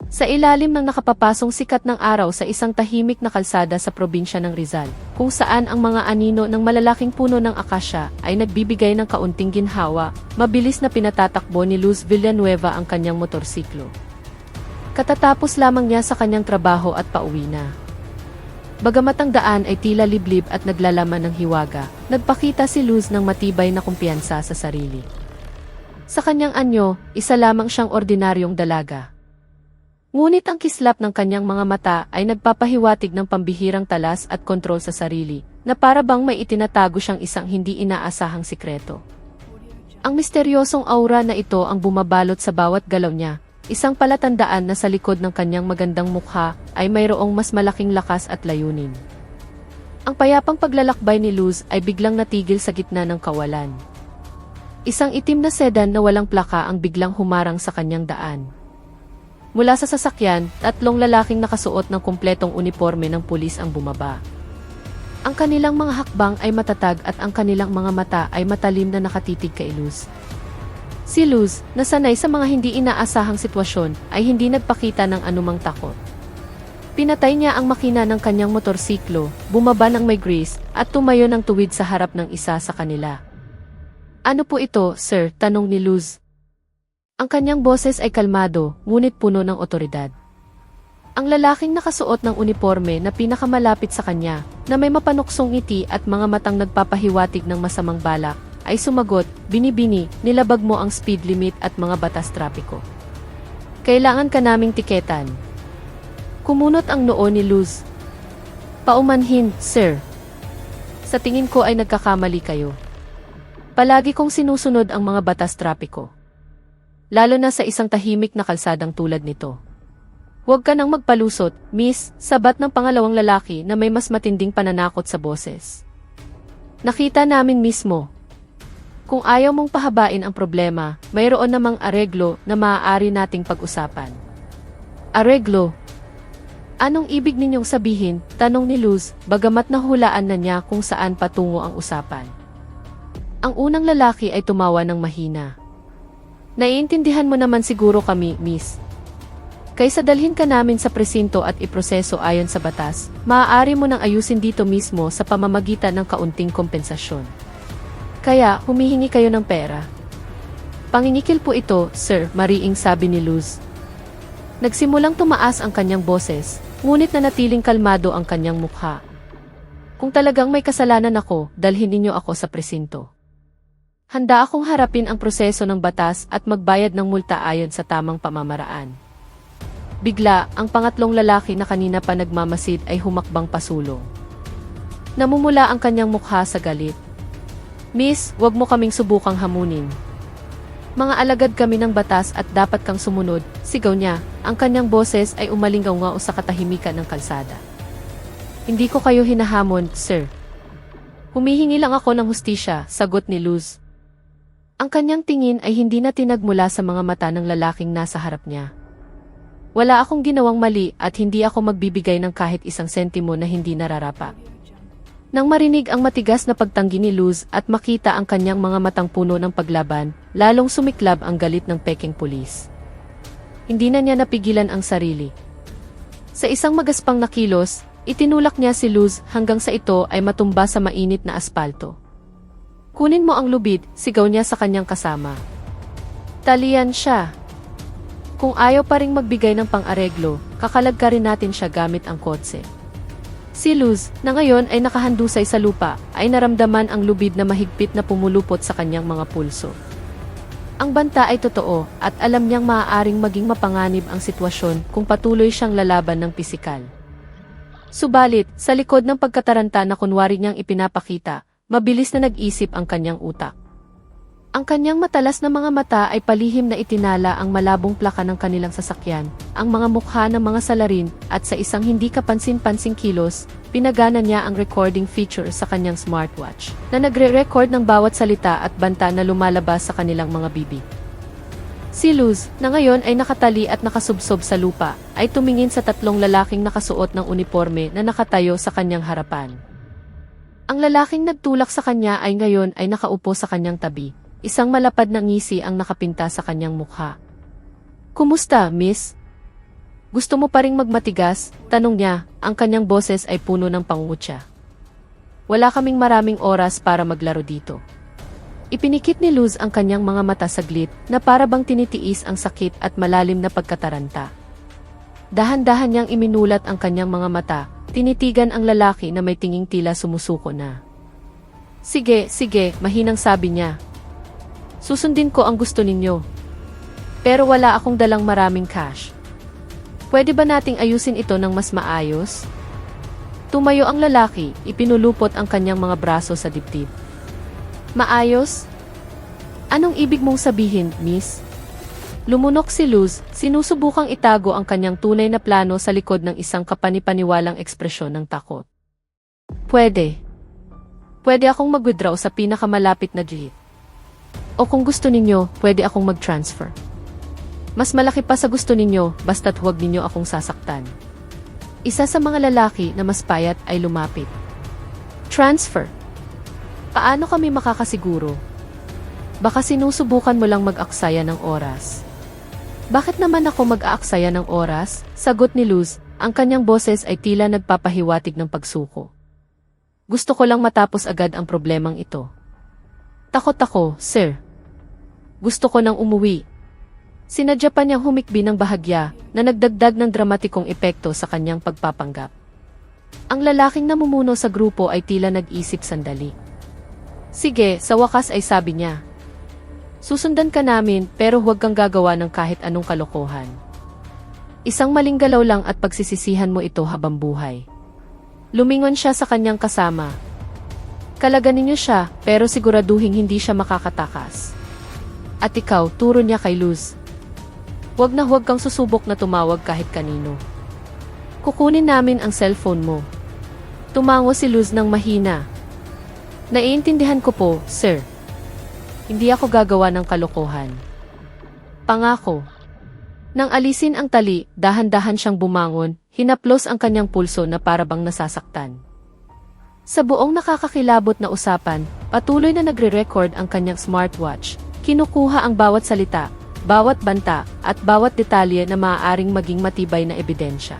Sa ilalim ng nakapapasong sikat ng araw sa isang tahimik na kalsada sa probinsya ng Rizal, kung saan ang mga anino ng malalaking puno ng akasya ay nagbibigay ng kaunting ginhawa, mabilis na pinatatakbo ni Luz Villanueva ang kanyang motorsiklo. Katatapos lamang niya sa kanyang trabaho at pauwi na. Bagamat ang daan ay tila liblib at naglalaman ng hiwaga, nagpakita si Luz ng matibay na kumpiyansa sa sarili. Sa kanyang anyo, isa lamang siyang ordinaryong dalaga. Ngunit ang kislap ng kanyang mga mata ay nagpapahiwatig ng pambihirang talas at kontrol sa sarili, na para bang may itinatago siyang isang hindi inaasahang sikreto. Ang misteryosong aura na ito ang bumabalot sa bawat galaw niya, isang palatandaan na sa likod ng kanyang magandang mukha ay mayroong mas malaking lakas at layunin. Ang payapang paglalakbay ni Luz ay biglang natigil sa gitna ng kawalan. Isang itim na sedan na walang plaka ang biglang humarang sa kanyang daan. Mula sa sasakyan, 3 lalaking nakasuot ng kumpletong uniforme ng pulis ang bumaba. Ang kanilang mga hakbang ay matatag at ang kanilang mga mata ay matalim na nakatitig kay Luz. Si Luz, na sanay sa mga hindi inaasahang sitwasyon, ay hindi nagpakita ng anumang takot. Pinatay niya ang makina ng kanyang motorsiklo, bumaba ng may grease, at tumayo ng tuwid sa harap ng isa sa kanila. "Ano po ito, sir?" tanong ni Luz. Ang kanyang boses ay kalmado, ngunit puno ng otoridad. Ang lalaking nakasuot ng uniforme na pinakamalapit sa kanya, na may mapanuksong ngiti at mga matang nagpapahiwatig ng masamang balak, ay sumagot, "Binibini, nilabag mo ang speed limit at mga batas trapiko. Kailangan ka naming tiketan." Kumunot ang noo ni Luz. "Paumanhin, sir. Sa tingin ko ay nagkakamali kayo. Palagi kong sinusunod ang mga batas trapiko. Lalo na sa isang tahimik na kalsadang tulad nito. Huwag ka nang magpalusot, miss," sabat ng pangalawang lalaki na may mas matinding pananakot sa boses. "Nakita namin mismo. Kung ayaw mong pahabain ang problema, mayroon namang areglo na maaari nating pag-usapan." "Areglo? Anong ibig ninyong sabihin?" tanong ni Luz, bagamat nahulaan na niya kung saan patungo ang usapan. Ang unang lalaki ay tumawa ng mahina. "Naiintindihan mo naman siguro kami, miss. Kaysa dalhin ka namin sa presinto at iproseso ayon sa batas, maaari mo nang ayusin dito mismo sa pamamagitan ng kaunting kompensasyon. Kaya, humihingi kayo ng pera." "Pangingikil po ito, sir," mariing sabi ni Luz. Nagsimulang tumaas ang kanyang boses, ngunit nanatiling kalmado ang kanyang mukha. "Kung talagang may kasalanan ako, dalhin ninyo ako sa presinto. Handa akong harapin ang proseso ng batas at magbayad ng multa ayon sa tamang pamamaraan." Bigla, ang pangatlong lalaki na kanina pa nagmamasid ay humakbang pasulong. Namumula ang kanyang mukha sa galit. "Miss, wag mo kaming subukang hamunin. Mga alagad kami ng batas at dapat kang sumunod," sigaw niya. Ang kanyang boses ay umalingaw-ngao sa katahimikan ng kalsada. "Hindi ko kayo hinahamon, sir. Humihingi lang ako ng hustisya," sagot ni Luz. Ang kanyang tingin ay hindi na tinagmula sa mga mata ng lalaking nasa harap niya. "Wala akong ginawang mali at hindi ako magbibigay ng kahit isang sentimo na hindi nararapat." Nang marinig ang matigas na pagtanggi ni Luz at makita ang kanyang mga matang puno ng paglaban, lalong sumiklab ang galit ng Peking pulis. Hindi na niya napigilan ang sarili. Sa isang magaspang na kilos, itinulak niya si Luz hanggang sa ito ay matumba sa mainit na aspalto. "Kunin mo ang lubid," sigaw niya sa kanyang kasama. Talian siya. "Kung ayaw pa ring magbigay ng pang-areglo, kakalagkarin natin siya gamit ang kotse." Si Luz, na ngayon ay nakahandusay sa lupa, ay naramdaman ang lubid na mahigpit na pumulupot sa kanyang mga pulso. Ang banta ay totoo, at alam niyang maaaring maging mapanganib ang sitwasyon kung patuloy siyang lalaban ng pisikal. Subalit, sa likod ng pagkataranta na kunwari niyang ipinapakita, mabilis na nag-isip ang kanyang utak. Ang kanyang matalas na mga mata ay palihim na itinala ang malabong plaka ng kanilang sasakyan, ang mga mukha ng mga salarin, at sa isang hindi kapansin-pansing kilos, pinagana niya ang recording feature sa kanyang smartwatch, na nagre-record ng bawat salita at banta na lumalabas sa kanilang mga bibig. Si Luz, na ngayon ay nakatali at nakasubsob sa lupa, ay tumingin sa 3 lalaking nakasuot ng uniforme na nakatayo sa kanyang harapan. Ang lalaking nagtulak sa kanya ay ngayon ay nakaupo sa kanyang tabi. Isang malapad na ngisi ang nakapinta sa kanyang mukha. "Kumusta, miss?" Gusto mo pa ring magmatigas? Tanong niya, ang kanyang boses ay puno ng pangungutya. Wala kaming maraming oras para maglaro dito. Ipinikit ni Luz ang kanyang mga mata saglit na para bang tinitiis ang sakit at malalim na pagkataranta. Dahan-dahan niyang iminulat ang kanyang mga mata, tinitigan ang lalaki na may tinging tila sumusuko na. Sige, sige, mahinang sabi niya. Susundin ko ang gusto ninyo. Pero wala akong dalang maraming cash. Pwede ba nating ayusin ito ng mas maayos? Tumayo ang lalaki, ipinulupot ang kanyang mga braso sa dibdib. Maayos? Anong ibig mong sabihin, miss? Lumunok si Luz, sinusubukang itago ang kanyang tunay na plano sa likod ng isang kapanipaniwalang ekspresyon ng takot. Pwede. Pwede akong mag-withdraw sa pinakamalapit na jeep. O kung gusto ninyo, pwede akong mag-transfer. Mas malaki pa sa gusto ninyo, basta't huwag ninyo akong sasaktan. Isa sa mga lalaki na mas payat ay lumapit. Transfer. Paano kami makakasiguro? Baka sinusubukan mo lang mag-aksaya ng oras. Bakit naman ako mag-aaksaya ng oras? Sagot ni Luz, ang kanyang boses ay tila nagpapahiwatig ng pagsuko. Gusto ko lang matapos agad ang problemang ito. Takot ako, sir. Gusto ko nang umuwi. Sinadya pa niyang humikbi ng bahagya na nagdagdag ng dramatikong epekto sa kanyang pagpapanggap. Ang lalaking namumuno sa grupo ay tila nag-isip sandali. Sige, sa wakas ay sabi niya. Susundan ka namin pero huwag kang gagawa ng kahit anong kalokohan. Isang maling galaw lang at pagsisisihan mo ito habang buhay. Lumingon siya sa kanyang kasama. Kalaganin niyo siya pero siguraduhin hindi siya makakatakas. At ikaw, turo niya kay Luz. Huwag na huwag kang susubok na tumawag kahit kanino. Kukunin namin ang cellphone mo. Tumango si Luz ng mahina. Naiintindihan ko po, sir. Hindi ako gagawa ng kalokohan. Pangako. Nang alisin ang tali, dahan-dahan siyang bumangon, hinaplos ang kanyang pulso na parabang nasasaktan. Sa buong nakakakilabot na usapan, patuloy na nagre-record ang kanyang smartwatch, kinukuha ang bawat salita, bawat banta, at bawat detalye na maaaring maging matibay na ebidensya.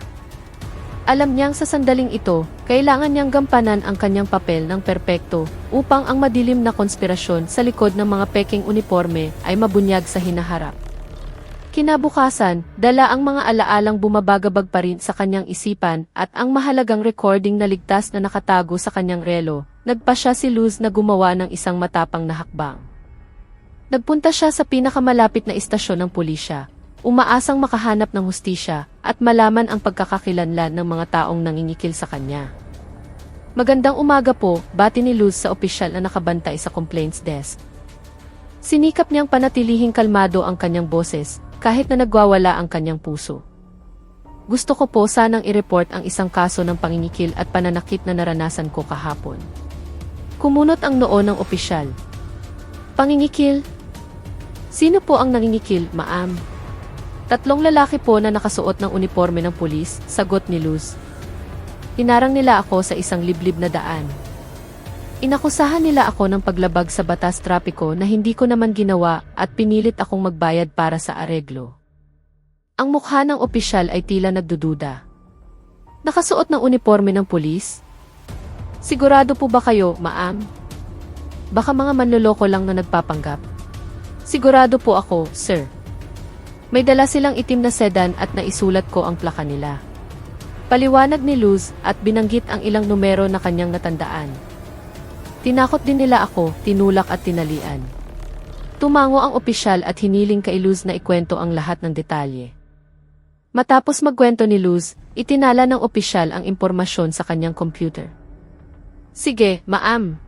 Alam niyang sa sandaling ito, kailangan niyang gampanan ang kanyang papel ng perpekto upang ang madilim na konspirasyon sa likod ng mga peking uniforme ay mabunyag sa hinaharap. Kinabukasan, dala ang mga alaalang bumabagabag pa rin sa kanyang isipan at ang mahalagang recording na ligtas na nakatago sa kanyang relo, nagpasya si Luz na gumawa ng isang matapang na hakbang. Nagpunta siya sa pinakamalapit na istasyon ng pulisya, umaasang makahanap ng hustisya at malaman ang pagkakakilanlan ng mga taong nangingikil sa kanya. Magandang umaga po, bati ni Luz sa opisyal na nakabantay sa complaints desk. Sinikap niyang panatilihing kalmado ang kanyang boses, kahit na nagwawala ang kanyang puso. Gusto ko po sanang i-report ang isang kaso ng pangingikil at pananakit na naranasan ko kahapon. Kumunot ang noo ng opisyal. Pangingikil? Sino po ang nangingikil, ma'am? 3 lalaki po na nakasuot ng uniforme ng pulis, sagot ni Luz. Hinarang nila ako sa isang liblib na daan. Inakusahan nila ako ng paglabag sa batas trapiko na hindi ko naman ginawa at pinilit akong magbayad para sa areglo. Ang mukha ng opisyal ay tila nagdududa. Nakasuot ng uniforme ng pulis? Sigurado po ba kayo, ma'am? Baka mga manloloko lang na nagpapanggap. Sigurado po ako, sir. May dala silang itim na sedan at naisulat ko ang plaka nila. Paliwanag ni Luz at binanggit ang ilang numero na kanyang natandaan. Tinakot din nila ako, tinulak at tinalian. Tumango ang opisyal at hiniling kay Luz na ikwento ang lahat ng detalye. Matapos magkwento ni Luz, itinala ng opisyal ang impormasyon sa kanyang computer. Sige, ma'am.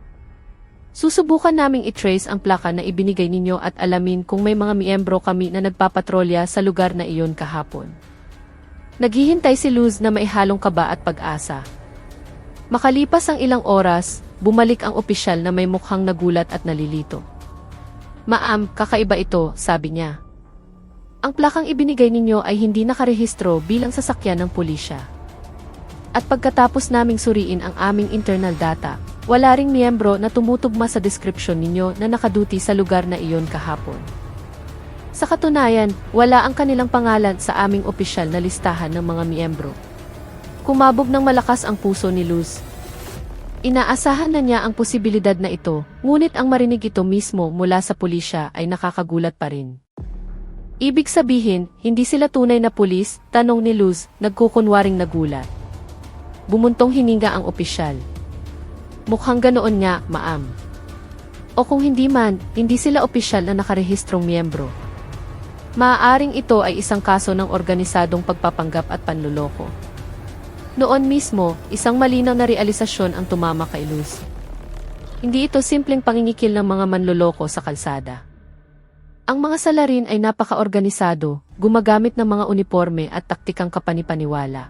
Susubukan naming i-trace ang plaka na ibinigay ninyo at alamin kung may mga miyembro kami na nagpapatrolya sa lugar na iyon kahapon. Naghihintay si Luz na maihalong kaba at pag-asa. Makalipas ang ilang oras, bumalik ang opisyal na may mukhang nagulat at nalilito. Ma'am, kakaiba ito, sabi niya. Ang plakang ibinigay ninyo ay hindi nakarehistro bilang sasakyan ng pulisya. At pagkatapos naming suriin ang aming internal data, wala ring miyembro na tumutugma sa description ninyo na nakaduty sa lugar na iyon kahapon. Sa katunayan, wala ang kanilang pangalan sa aming opisyal na listahan ng mga miyembro. Kumabog ng malakas ang puso ni Luz. Inaasahan na niya ang posibilidad na ito, ngunit ang marinig ito mismo mula sa pulisya ay nakakagulat pa rin. Ibig sabihin, hindi sila tunay na pulis, tanong ni Luz, nagkukunwaring nagulat. Bumuntong hininga ang opisyal. Mukhang ganoon nga, ma'am. O kung hindi man, hindi sila opisyal na nakarehistrong miyembro. Maaaring ito ay isang kaso ng organisadong pagpapanggap at panluloko. Noon mismo, isang malinaw na realisasyon ang tumama kay Luz. Hindi ito simpleng pangingikil ng mga manloloko sa kalsada. Ang mga salarin ay napaka-organisado, gumagamit ng mga uniforme at taktikang kapanipaniwala.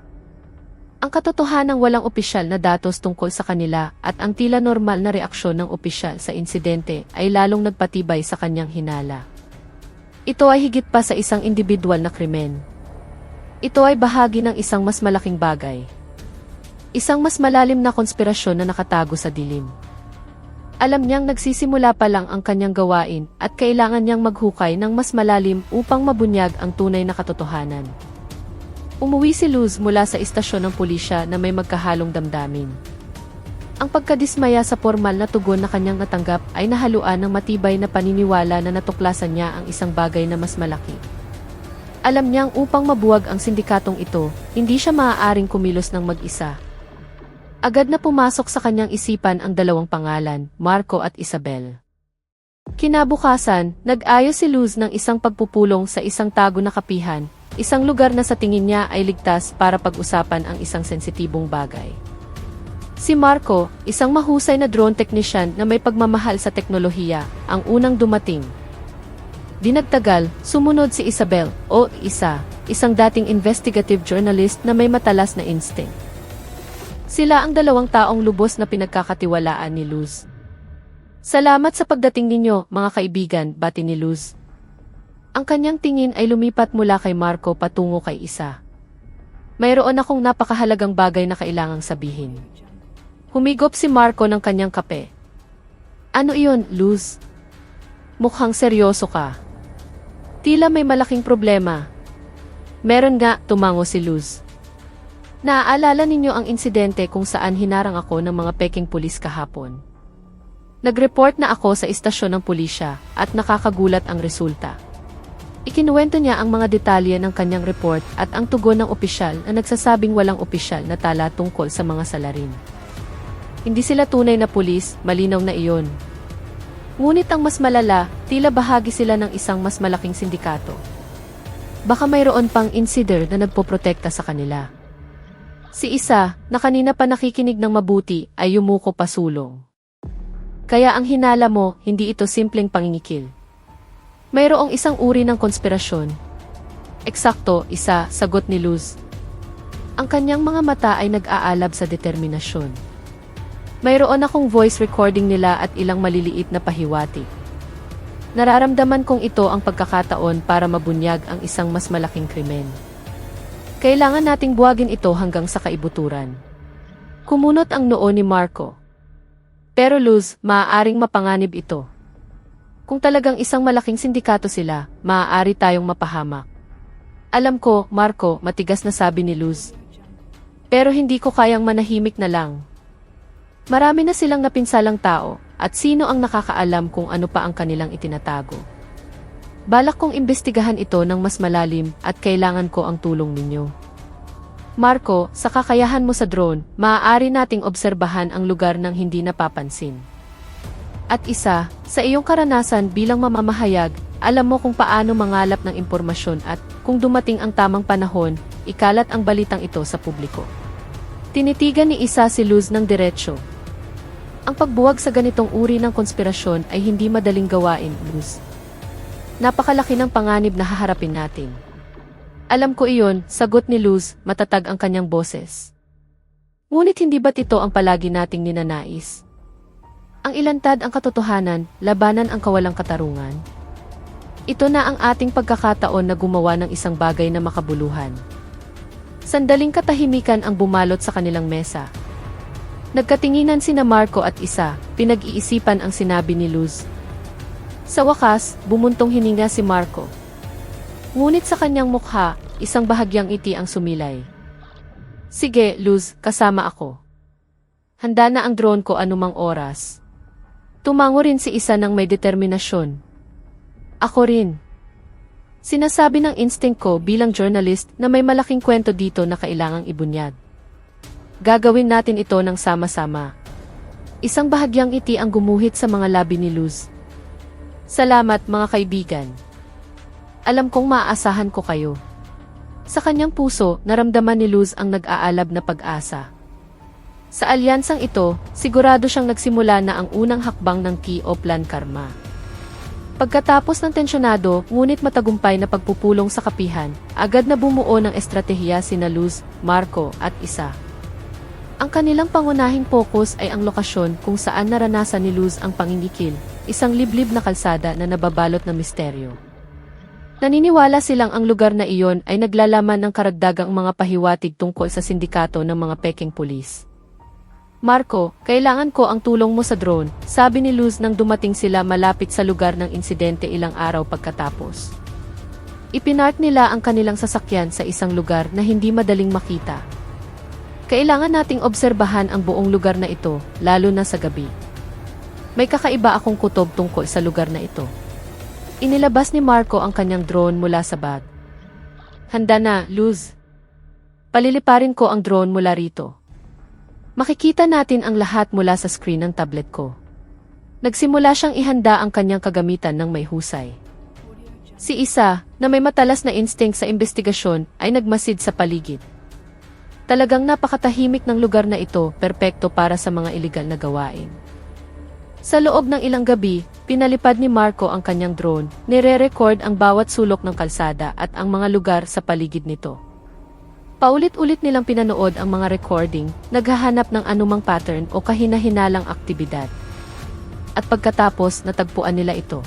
Ang katotohanang walang opisyal na datos tungkol sa kanila at ang tila normal na reaksyon ng opisyal sa insidente ay lalong nagpatibay sa kanyang hinala. Ito ay higit pa sa isang individual na krimen. Ito ay bahagi ng isang mas malaking bagay. Isang mas malalim na konspirasyon na nakatago sa dilim. Alam niyang nagsisimula pa lang ang kanyang gawain at kailangan niyang maghukay ng mas malalim upang mabunyag ang tunay na katotohanan. Umuwi si Luz mula sa istasyon ng pulisya na may magkahalong damdamin. Ang pagkadismaya sa formal na tugon na kanyang natanggap ay nahaluan ng matibay na paniniwala na natuklasan niya ang isang bagay na mas malaki. Alam niyang upang mabuwag ang sindikatong ito, hindi siya maaaring kumilos ng mag-isa. Agad na pumasok sa kanyang isipan ang dalawang pangalan, Marco at Isabel. Kinabukasan, nag-ayos si Luz ng isang pagpupulong sa isang tago na kapihan, isang lugar na sa tingin niya ay ligtas para pag-usapan ang isang sensitibong bagay. Si Marco, isang mahusay na drone technician na may pagmamahal sa teknolohiya, ang unang dumating. Dinagtagal, sumunod si Isabel, o Isa, isang dating investigative journalist na may matalas na instinct. Sila ang dalawang taong lubos na pinagkakatiwalaan ni Luz. Salamat sa pagdating ninyo, mga kaibigan, bati ni Luz. Ang kanyang tingin ay lumipat mula kay Marco patungo kay Isa. Mayroon akong napakahalagang bagay na kailangang sabihin. Humigop si Marco ng kanyang kape. Ano iyon, Luz? Mukhang seryoso ka. Tila may malaking problema. Meron nga, tumango si Luz. Naaalala ninyo ang insidente kung saan hinarang ako ng mga peking pulis kahapon. Nag-report na ako sa istasyon ng pulisya at nakakagulat ang resulta. Ikinuwento niya ang mga detalye ng kanyang report at ang tugon ng opisyal na nagsasabing walang opisyal na tala tungkol sa mga salarin. Hindi sila tunay na pulis, malinaw na iyon. Ngunit ang mas malala, tila bahagi sila ng isang mas malaking sindikato. Baka mayroon pang insider na nagpoprotekta sa kanila. Si Isa, na kanina pa nakikinig ng mabuti, ay yumuko pasulong. Kaya ang hinala mo, hindi ito simpleng pangingikil. Mayroong isang uri ng konspirasyon. Eksakto, Isa, sagot ni Luz. Ang kanyang mga mata ay nag-aalab sa determinasyon. Mayroon akong voice recording nila at ilang maliliit na pahiwatig. Nararamdaman kong ito ang pagkakataon para mabunyag ang isang mas malaking krimen. Kailangan nating buwagin ito hanggang sa kaibuturan. Kumunot ang noo ni Marco. Pero Luz, maaaring mapanganib ito. Kung talagang isang malaking sindikato sila, maaari tayong mapahamak. Alam ko, Marco, matigas na sabi ni Luz. Pero hindi ko kayang manahimik na lang. Marami na silang napinsalang tao, at sino ang nakakaalam kung ano pa ang kanilang itinatago. Balak kong imbestigahan ito ng mas malalim at kailangan ko ang tulong ninyo. Marco, sa kakayahan mo sa drone, maaari nating obserbahan ang lugar ng hindi napapansin. At Isa, sa iyong karanasan bilang mamamahayag, alam mo kung paano mangalap ng impormasyon at, kung dumating ang tamang panahon, ikalat ang balitang ito sa publiko. Tinitigan ni Isa si Luz ng diretsyo. Ang pagbuwag sa ganitong uri ng konspirasyon ay hindi madaling gawain, Luz. Napakalaki ng panganib na haharapin natin. Alam ko iyon, sagot ni Luz, matatag ang kanyang boses. Ngunit hindi ba't ito ang palagi nating ninanais? Ang ilantad ang katotohanan, labanan ang kawalang katarungan. Ito na ang ating pagkakataon na gumawa ng isang bagay na makabuluhan. Sandaling katahimikan ang bumalot sa kanilang mesa. Nagkatinginan sina Marco at Isa, pinag-iisipan ang sinabi ni Luz. Sa wakas, bumuntong hininga si Marco. Ngunit sa kanyang mukha, isang bahagyang ngiti ang sumilay. Sige, Luz, kasama ako. Handa na ang drone ko anumang oras. Tumango rin si isa ng may determinasyon. Ako rin. Sinasabi ng instinct ko bilang journalist na may malaking kwento dito na kailangang ibunyag. Gagawin natin ito ng sama-sama. Isang bahagyang ngiti ang gumuhit sa mga labi ni Luz. Salamat mga kaibigan. Alam kong maaasahan ko kayo. Sa kanyang puso, naramdaman ni Luz ang nag-aalab na pag-asa. Sa alyansang ito, sigurado siyang nagsimula na ang unang hakbang ng Key o Plan Karma. Pagkatapos ng tensyonado, ngunit matagumpay na pagpupulong sa kapihan, agad na bumuo ng estratehiya sina Luz, Marco at Isa. Ang kanilang pangunahing focus ay ang lokasyon kung saan naranasan ni Luz ang pangingikil, isang liblib na kalsada na nababalot ng misteryo. Naniniwala silang ang lugar na iyon ay naglalaman ng karagdagang mga pahiwatig tungkol sa sindikato ng mga peking pulis. Marco, kailangan ko ang tulong mo sa drone, sabi ni Luz nang dumating sila malapit sa lugar ng insidente ilang araw pagkatapos. Ipinark nila ang kanilang sasakyan sa isang lugar na hindi madaling makita. Kailangan nating obserbahan ang buong lugar na ito, lalo na sa gabi. May kakaiba akong kutob tungkol sa lugar na ito. Inilabas ni Marco ang kanyang drone mula sa bag. Handa na, Luz. Paliliparin ko ang drone mula rito. Makikita natin ang lahat mula sa screen ng tablet ko. Nagsimula siyang ihanda ang kanyang kagamitan ng may husay. Si Isa, na may matalas na instinct sa investigasyon, ay nagmasid sa paligid. Talagang napakatahimik ng lugar na ito, perpekto para sa mga iligal na gawain. Sa loob ng ilang gabi, pinalipad ni Marco ang kanyang drone, nire-record ang bawat sulok ng kalsada at ang mga lugar sa paligid nito. Paulit-ulit nilang pinanood ang mga recording, naghahanap ng anumang pattern o kahina-hinalang aktibidad. At pagkatapos, natagpuan nila ito.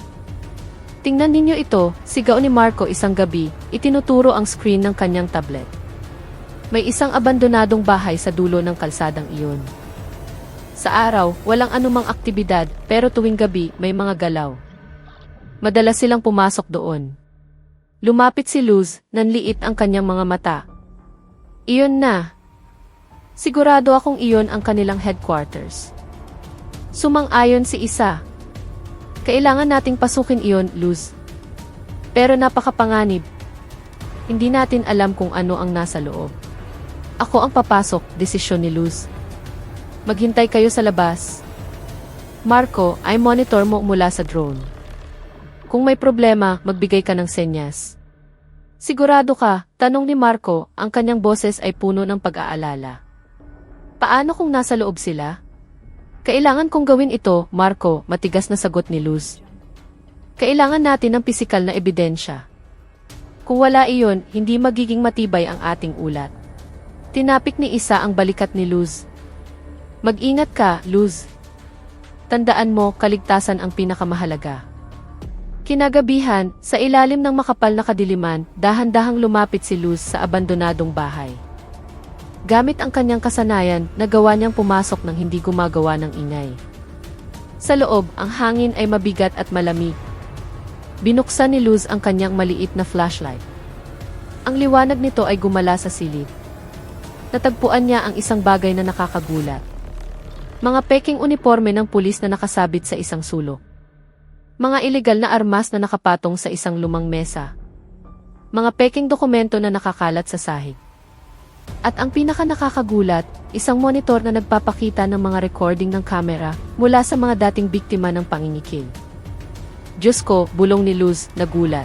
Tingnan ninyo ito, sigaw ni Marco isang gabi, itinuturo ang screen ng kanyang tablet. May isang abandonadong bahay sa dulo ng kalsadang iyon. Sa araw, walang anumang aktibidad, pero tuwing gabi, may mga galaw. Madalas silang pumasok doon. Lumapit si Luz, nanliit ang kanyang mga mata. Iyon na. Sigurado akong iyon ang kanilang headquarters. Sumang-ayon si Isa. Kailangan nating pasukin iyon, Luz. Pero napakapanganib. Hindi natin alam kung ano ang nasa loob. Ako ang papasok, desisyon ni Luz. Maghintay kayo sa labas. Marco, ay monitor mo mula sa drone. Kung may problema, magbigay ka ng senyas. Sigurado ka, tanong ni Marco, ang kanyang boses ay puno ng pag-aalala. Paano kung nasa loob sila? Kailangan kong gawin ito, Marco, matigas na sagot ni Luz. Kailangan natin ng pisikal na ebidensya. Kung wala iyon, hindi magiging matibay ang ating ulat. Tinapik ni Isa ang balikat ni Luz. Mag-ingat ka, Luz. Tandaan mo, kaligtasan ang pinakamahalaga. Kinagabihan, sa ilalim ng makapal na kadiliman, dahan-dahang lumapit si Luz sa abandonadong bahay. Gamit ang kanyang kasanayan, nagawa niyang pumasok nang hindi gumagawa ng ingay. Sa loob, ang hangin ay mabigat at malamig. Binuksan ni Luz ang kanyang maliit na flashlight. Ang liwanag nito ay gumala sa silid. Natagpuan niya ang isang bagay na nakakagulat. Mga peking uniforme ng pulis na nakasabit sa isang sulok. Mga ilegal na armas na nakapatong sa isang lumang mesa. Mga peking dokumento na nakakalat sa sahig. At ang pinaka-nakakagulat, isang monitor na nagpapakita ng mga recording ng kamera mula sa mga dating biktima ng pangingikil. Diyos ko, bulong ni Luz, nagulat.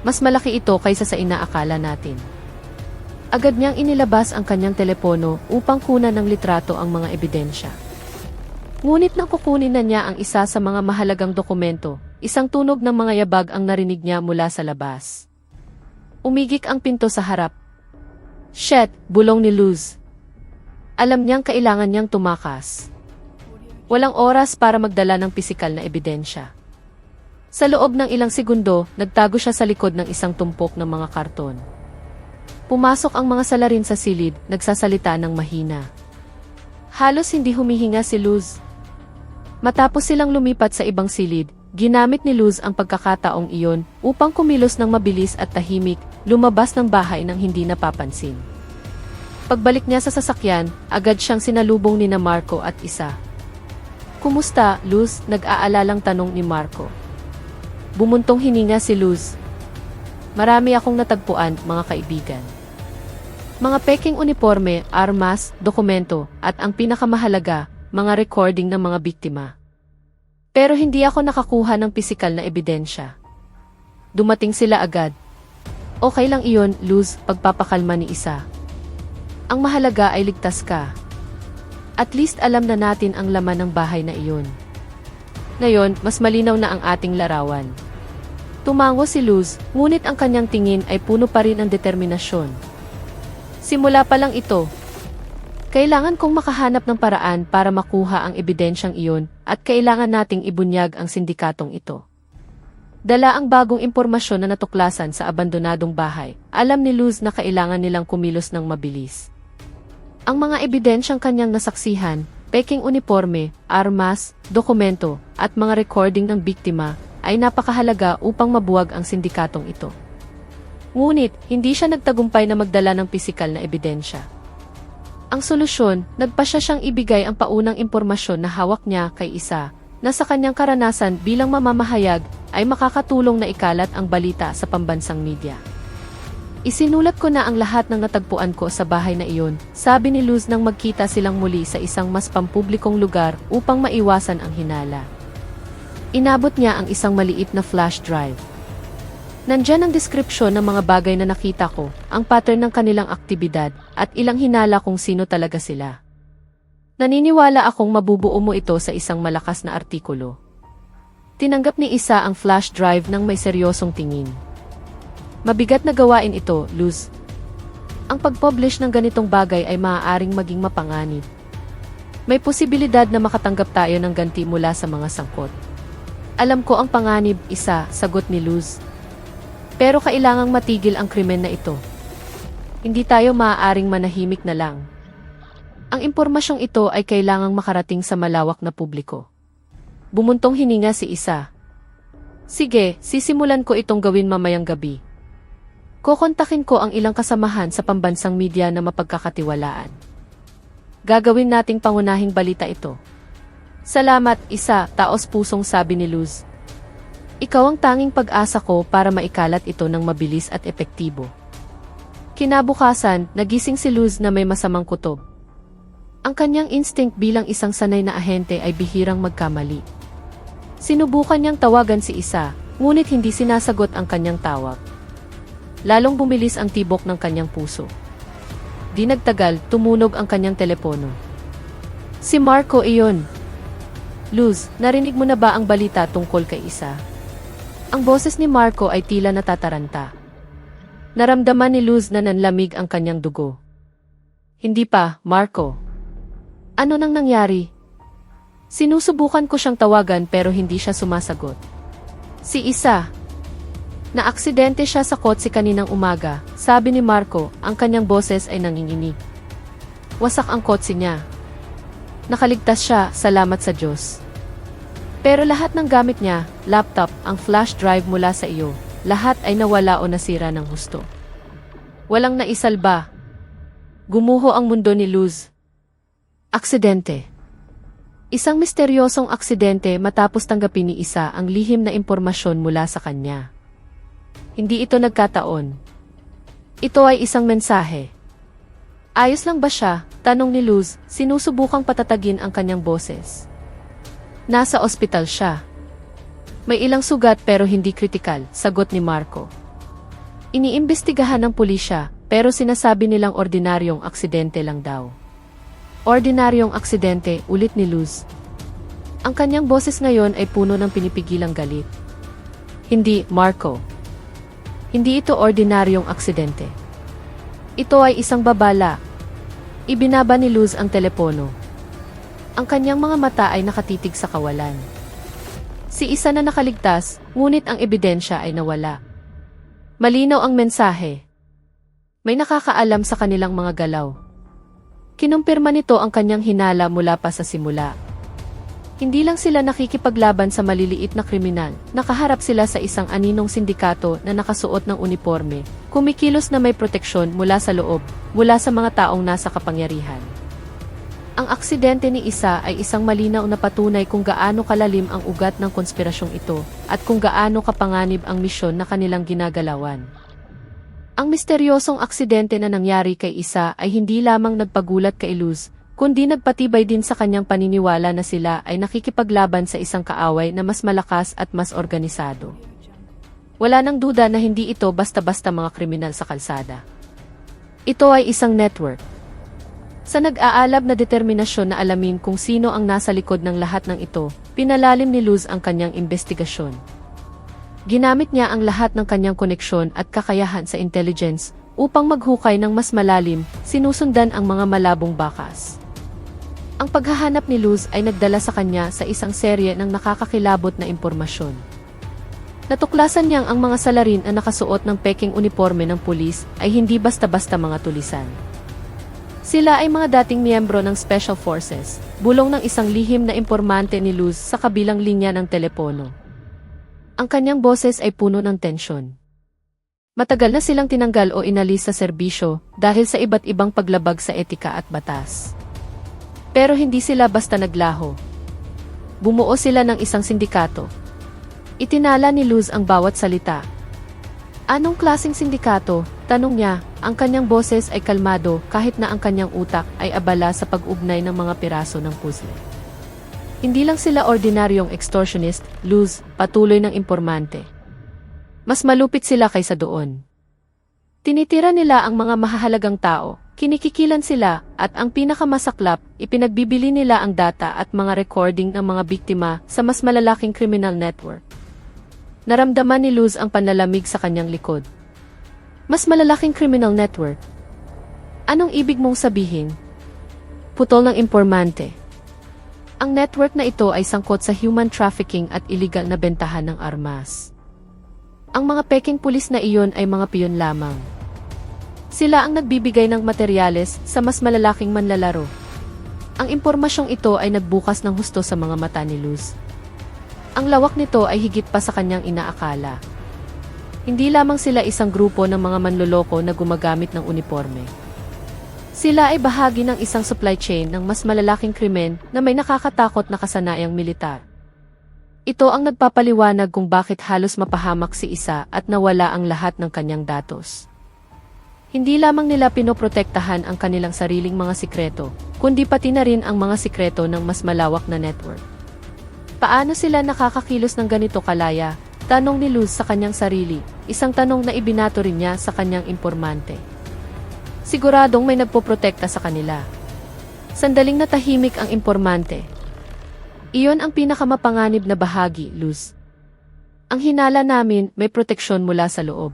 Mas malaki ito kaysa sa inaakala natin. Agad niyang inilabas ang kanyang telepono upang kunan ng litrato ang mga ebidensya. Ngunit nang kukunin na niya ang isa sa mga mahalagang dokumento, isang tunog ng mga yabag ang narinig niya mula sa labas. Umigik ang pinto sa harap. Shit, bulong ni Luz. Alam niyang kailangan niyang tumakas. Walang oras para magdala ng pisikal na ebidensya. Sa loob ng ilang segundo, nagtago siya sa likod ng isang tumpok ng mga karton. Pumasok ang mga salarin sa silid, nagsasalita ng mahina. Halos hindi humihinga si Luz. Matapos silang lumipat sa ibang silid, Ginamit ni Luz ang pagkakataong iyon upang kumilos ng mabilis at tahimik, lumabas ng bahay nang hindi napapansin. Pagbalik niya sa sasakyan, agad siyang sinalubong ni Marco at Isa. "Kumusta, Luz?" nag-aalalang tanong ni Marco. Bumuntong hininga si Luz. "Marami akong natagpuan, mga kaibigan. Mga peking uniforme, armas, dokumento, at ang pinakamahalaga, mga recording ng mga biktima. Pero hindi ako nakakuha ng pisikal na ebidensya. Dumating sila agad." "Okay lang iyon, Luz," pagpapakalma ni Isa. "Ang mahalaga ay ligtas ka. At least alam na natin ang laman ng bahay na iyon. Ngayon, mas malinaw na ang ating larawan." Tumango si Luz, ngunit ang kanyang tingin ay puno pa rin ng determinasyon. "Simula pa lang ito. Kailangan kong makahanap ng paraan para makuha ang ebidensyang iyon at kailangan nating ibunyag ang sindikatong ito." Dala ang bagong impormasyon na natuklasan sa abandonadong bahay. Alam ni Luz na kailangan nilang kumilos ng mabilis. Ang mga ebidensyang kanyang nasaksihan, peking uniforme, armas, dokumento, at mga recording ng biktima ay napakahalaga upang mabuwag ang sindikatong ito. Ngunit, hindi siya nagtagumpay na magdala ng pisikal na ebidensya. Ang solusyon, nagpasya siyang ibigay ang paunang impormasyon na hawak niya kay Isa, na sa kanyang karanasan bilang mamamahayag ay makakatulong na ikalat ang balita sa pambansang media. "Isinulat ko na ang lahat ng natagpuan ko sa bahay na iyon," sabi ni Luz nang magkita silang muli sa isang mas pampublikong lugar upang maiwasan ang hinala. Inabot niya ang isang maliit na flash drive. Nandyan ang deskripsyon ng mga bagay na nakita ko, ang pattern ng kanilang aktibidad, at ilang hinala kung sino talaga sila. "Naniniwala akong mabubuo mo ito sa isang malakas na artikulo." Tinanggap ni Isa ang flash drive ng may seryosong tingin. "Mabigat na gawain ito, Luz. Ang pag-publish ng ganitong bagay ay maaaring maging mapanganib. May posibilidad na makatanggap tayo ng ganti mula sa mga sangkot." "Alam ko ang panganib, Isa," sagot ni Luz. "Pero kailangang matigil ang krimen na ito. Hindi tayo maaaring manahimik na lang. Ang impormasyong ito ay kailangang makarating sa malawak na publiko." Bumuntong hininga si Isa. "Sige, sisimulan ko itong gawin mamayang gabi. Kokontakin ko ang ilang kasamahan sa pambansang media na mapagkakatiwalaan. Gagawin nating pangunahing balita ito." "Salamat, Isa," taos-pusong sabi ni Luz. "Ikaw ang tanging pag-asa ko para maikalat ito ng mabilis at epektibo." Kinabukasan, nagising si Luz na may masamang kutob. Ang kanyang instinct bilang isang sanay na ahente ay bihirang magkamali. Sinubukan niyang tawagan si Isa, ngunit hindi sinasagot ang kanyang tawag. Lalong bumilis ang tibok ng kanyang puso. Di nagtagal, tumunog ang kanyang telepono. "Si Marco iyon." "Luz, narinig mo na ba ang balita tungkol kay Isa?" Ang boses ni Marco ay tila natataranta. Naramdaman ni Luz na nanlamig ang kanyang dugo. "Hindi pa, Marco." "Ano nang nangyari?" Sinusubukan ko siyang tawagan pero hindi siya sumasagot. "Si Isa. Naaksidente siya sa kotse kaninang umaga," sabi ni Marco, ang kanyang boses ay nanginginig. "Wasak ang kotse niya. Nakaligtas siya, salamat sa Diyos. Pero lahat ng gamit niya, laptop, ang flash drive mula sa iyo, lahat ay nawala o nasira ng husto. Walang naisalba." Gumuho ang mundo ni Luz. Aksidente. Isang misteryosong aksidente matapos tanggapin ni Isa ang lihim na impormasyon mula sa kanya. Hindi ito nagkataon. Ito ay isang mensahe. "Ayos lang ba siya?" tanong ni Luz, sinusubukang patatagin ang kanyang boses. "Nasa ospital siya. May ilang sugat pero hindi kritikal," sagot ni Marco. "Iniimbestigahan ng pulisya, pero sinasabi nilang ordinaryong aksidente lang daw." "Ordinaryong aksidente," ulit ni Luz. Ang kanyang boses ngayon ay puno ng pinipigilang galit. "Hindi, Marco. Hindi ito ordinaryong aksidente. Ito ay isang babala." Ibinaba ni Luz ang telepono. Ang kanyang mga mata ay nakatitig sa kawalan. Si Isa na nakaligtas, ngunit ang ebidensya ay nawala. Malinaw ang mensahe. May nakakaalam sa kanilang mga galaw. Kinumpirma nito ang kanyang hinala mula pa sa simula. Hindi lang sila nakikipaglaban sa maliliit na kriminal, nakaharap sila sa isang aninong sindikato na nakasuot ng uniforme, kumikilos na may proteksyon mula sa loob, mula sa mga taong nasa kapangyarihan. Ang aksidente ni Isa ay isang malinaw na patunay kung gaano kalalim ang ugat ng konspirasyong ito, at kung gaano kapanganib ang misyon na kanilang ginagalawan. Ang misteryosong aksidente na nangyari kay Isa ay hindi lamang nagpagulat kay Luz, kundi nagpatibay din sa kanyang paniniwala na sila ay nakikipaglaban sa isang kaaway na mas malakas at mas organisado. Wala nang duda na hindi ito basta-basta mga kriminal sa kalsada. Ito ay isang network. Sa nag-aalab na determinasyon na alamin kung sino ang nasa likod ng lahat ng ito, pinalalim ni Luz ang kanyang investigasyon. Ginamit niya ang lahat ng kanyang koneksyon at kakayahan sa intelligence upang maghukay ng mas malalim, sinusundan ang mga malabong bakas. Ang paghahanap ni Luz ay nagdala sa kanya sa isang serye ng nakakakilabot na impormasyon. Natuklasan niyang ang mga salarin na nakasuot ng peking uniforme ng pulis ay hindi basta-basta mga tulisan. Sila ay mga dating miyembro ng Special Forces, bulong ng isang lihim na impormante ni Luz sa kabilang linya ng telepono. Ang kanyang boses ay puno ng tensyon. Matagal na silang tinanggal o inalis sa serbisyo dahil sa iba't ibang paglabag sa etika at batas. Pero hindi sila basta naglaho. Bumuo sila ng isang sindikato. Itinala ni Luz ang bawat salita. Anong klaseng sindikato? Tanong niya. Ang kanyang boses ay kalmado kahit na ang kanyang utak ay abala sa pag-ugnay ng mga piraso ng puzzle. Hindi lang sila ordinaryong extortionist, Luz, patuloy ng impormante. Mas malupit sila kaysa doon. Tinitira nila ang mga mahahalagang tao, kinikikilan sila, at ang pinakamasaklap, ipinagbibili nila ang data at mga recording ng mga biktima sa mas malalaking criminal network. Naramdaman ni Luz ang panlalamig sa kanyang likod. Mas malalaking criminal network. Anong ibig mong sabihin? Putol ng impormante. Ang network na ito ay sangkot sa human trafficking at iligal na bentahan ng armas. Ang mga peking pulis na iyon ay mga piyon lamang. Sila ang nagbibigay ng materyales sa mas malalaking manlalaro. Ang impormasyong ito ay nagbukas ng husto sa mga mata ni Luz. Ang lawak nito ay higit pa sa kanyang inaakala. Hindi lamang sila isang grupo ng mga manloloko na gumagamit ng uniforme. Sila ay bahagi ng isang supply chain ng mas malalaking krimen na may nakakatakot na kasanayang militar. Ito ang nagpapaliwanag kung bakit halos mapahamak si Isa at nawala ang lahat ng kanyang datos. Hindi lamang nila pinoprotektahan ang kanilang sariling mga sikreto, kundi pati na rin ang mga sikreto ng mas malawak na network. Paano sila nakakakilos ng ganito kalaya? Tanong ni Luz sa kanyang sarili, isang tanong na ibinato rin niya sa kanyang impormante. Siguradong may nagpoprotekta sa kanila. Sandaling natahimik ang impormante. Iyon ang pinakamapanganib na bahagi, Luz. Ang hinala namin, may proteksyon mula sa loob.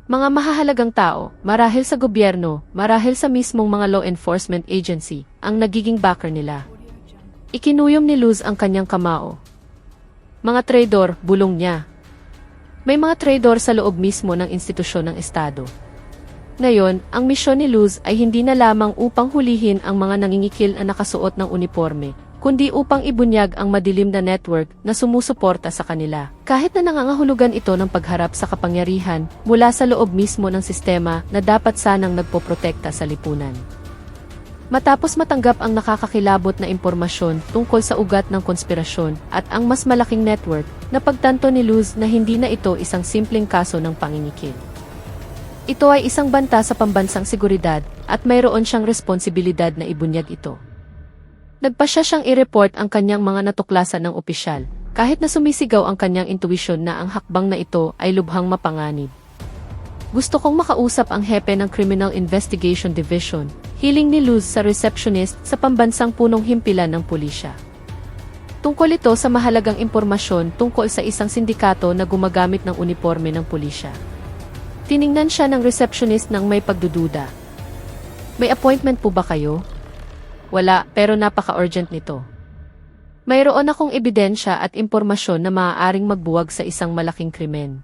Mga mahahalagang tao, marahil sa gobyerno, marahil sa mismong mga law enforcement agency, ang nagiging backer nila. Ikinuyom ni Luz ang kanyang kamao. Mga traidor, bulong niya. May mga traidor sa loob mismo ng institusyon ng Estado. Ngayon, ang misyon ni Luz ay hindi na lamang upang hulihin ang mga nangingikil na nakasuot ng uniforme, kundi upang ibunyag ang madilim na network na sumusuporta sa kanila. Kahit na nangangahulugan ito ng pagharap sa kapangyarihan mula sa loob mismo ng sistema na dapat sanang nagpoprotekta sa lipunan. Matapos matanggap ang nakakakilabot na impormasyon tungkol sa ugat ng konspirasyon at ang mas malaking network, napagtanto ni Luz na hindi na ito isang simpleng kaso ng pangingikil. Ito ay isang banta sa pambansang seguridad at mayroon siyang responsibilidad na ibunyag ito. Nagpasya siyang i-report ang kanyang mga natuklasan ng opisyal, kahit na sumisigaw ang kanyang intuwisyon na ang hakbang na ito ay lubhang mapanganib. Gusto kong makausap ang hepe ng Criminal Investigation Division, hiling ni Luz sa receptionist sa pambansang punong himpilan ng pulisya. Tungkol ito sa mahalagang impormasyon tungkol sa isang sindikato na gumagamit ng uniforme ng pulisya. Tiningnan siya ng receptionist ng may pagdududa. May appointment po ba kayo? Wala, pero napaka-urgent nito. Mayroon akong ebidensya at impormasyon na maaaring magbuwag sa isang malaking krimen.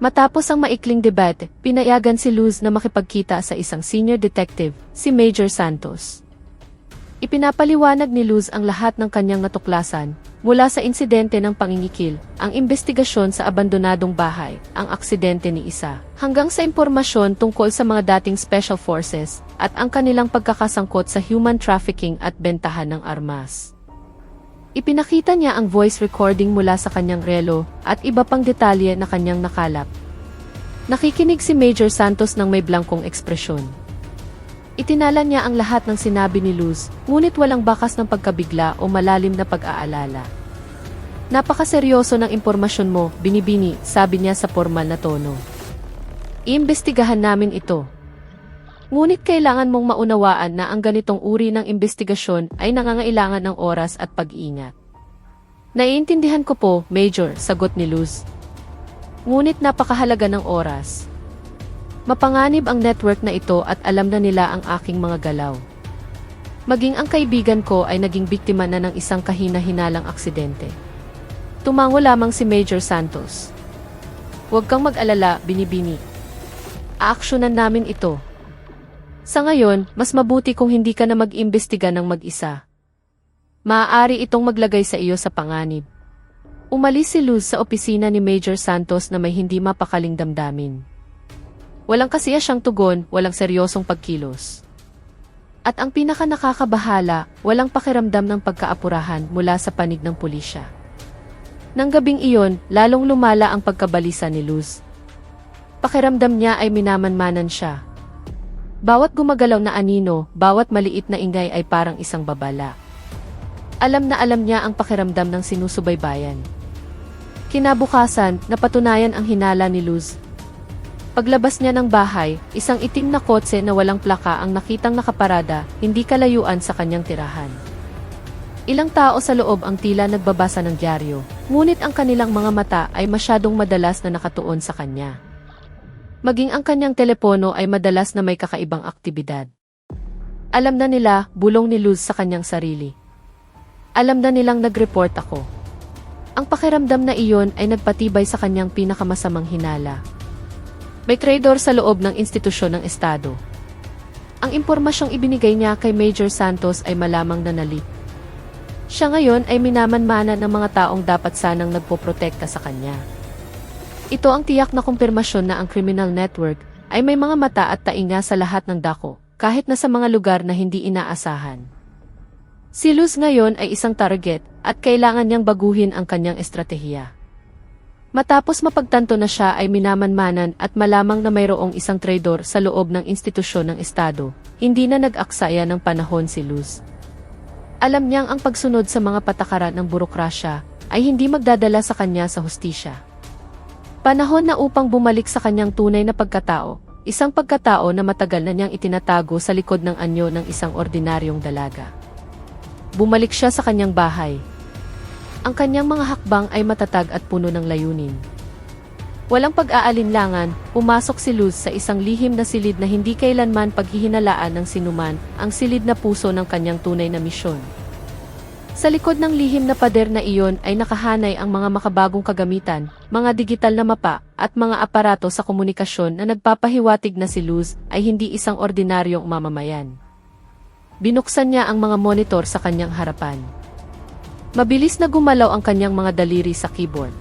Matapos ang maikling debate, pinayagan si Luz na makipagkita sa isang senior detective, si Major Santos. Ipinapaliwanag ni Luz ang lahat ng kanyang natuklasan, mula sa insidente ng pangingikil, ang investigasyon sa abandonadong bahay, ang aksidente ni Isa, hanggang sa impormasyon tungkol sa mga dating special forces, at ang kanilang pagkakasangkot sa human trafficking at bentahan ng armas. Ipinakita niya ang voice recording mula sa kanyang relo, at iba pang detalye na kanyang nakalap. Nakikinig si Major Santos ng may blankong ekspresyon. Itinala niya ang lahat ng sinabi ni Luz, ngunit walang bakas ng pagkabigla o malalim na pag-aalala. Napakaseryoso ng impormasyon mo, Binibini, sabi niya sa formal na tono. Iimbestigahan namin ito. Ngunit kailangan mong maunawaan na ang ganitong uri ng investigasyon ay nangangailangan ng oras at pag-iingat. Naiintindihan ko po, Major, sagot ni Luz. Ngunit napakahalaga ng oras. Mapanganib ang network na ito at alam na nila ang aking mga galaw. Maging ang kaibigan ko ay naging biktima na ng isang kahina-hinalang aksidente. Tumango lamang si Major Santos. Huwag kang mag-alala, Binibini. Aaksyonan namin ito. Sa ngayon, mas mabuti kung hindi ka na mag-imbestiga ng mag-isa. Maaari itong maglagay sa iyo sa panganib. Umalis si Luz sa opisina ni Major Santos na may hindi mapakaling damdamin. Walang kasiya siyang tugon, walang seryosong pagkilos. At ang pinaka-nakakabahala, walang pakiramdam ng pagkaapurahan mula sa panig ng pulisya. Nang gabing iyon, lalong lumala ang pagkabalisa ni Luz. Pakiramdam niya ay minamanmanan siya. Bawat gumagalaw na anino, bawat maliit na ingay ay parang isang babala. Alam na alam niya ang pakiramdam ng sinusubaybayan. Kinabukasan, napatunayan ang hinala ni Luz. Paglabas niya ng bahay, isang itim na kotse na walang plaka ang nakitang nakaparada, hindi kalayuan sa kanyang tirahan. Ilang tao sa loob ang tila nagbabasa ng dyaryo, ngunit ang kanilang mga mata ay masyadong madalas na nakatuon sa kanya. Maging ang kanyang telepono ay madalas na may kakaibang aktibidad. Alam na nila, bulong ni Luz sa kanyang sarili. Alam na nilang nag-report ako. Ang pakiramdam na iyon ay nagpatibay sa kanyang pinakamasamang hinala. May traidor sa loob ng institusyon ng Estado. Ang impormasyong ibinigay niya kay Major Santos ay malamang nanalip. Siya ngayon ay minamanmanan ng mga taong dapat sanang nagpoprotekta sa kanya. Ito ang tiyak na kumpirmasyon na ang criminal network ay may mga mata at tainga sa lahat ng dako, kahit na sa mga lugar na hindi inaasahan. Si Luz ngayon ay isang target at kailangan niyang baguhin ang kanyang estratehiya. Matapos mapagtanto na siya ay minamanmanan at malamang na mayroong isang traidor sa loob ng institusyon ng Estado, hindi na nag-aksaya ng panahon si Luz. Alam niyang ang pagsunod sa mga patakaran ng burokrasya ay hindi magdadala sa kanya sa hustisya. Panahon na upang bumalik sa kanyang tunay na pagkatao, isang pagkatao na matagal na niyang itinatago sa likod ng anyo ng isang ordinaryong dalaga. Bumalik siya sa kanyang bahay. Ang kanyang mga hakbang ay matatag at puno ng layunin. Walang pag-aalinlangan, pumasok si Luz sa isang lihim na silid na hindi kailanman paghihinalaan ng sinuman, ang silid na puso ng kanyang tunay na misyon. Sa likod ng lihim na pader na iyon ay nakahanay ang mga makabagong kagamitan, mga digital na mapa, at mga aparato sa komunikasyon na nagpapahiwatig na si Luz ay hindi isang ordinaryong mamamayan. Binuksan niya ang mga monitor sa kanyang harapan. Mabilis na gumalaw ang kanyang mga daliri sa keyboard.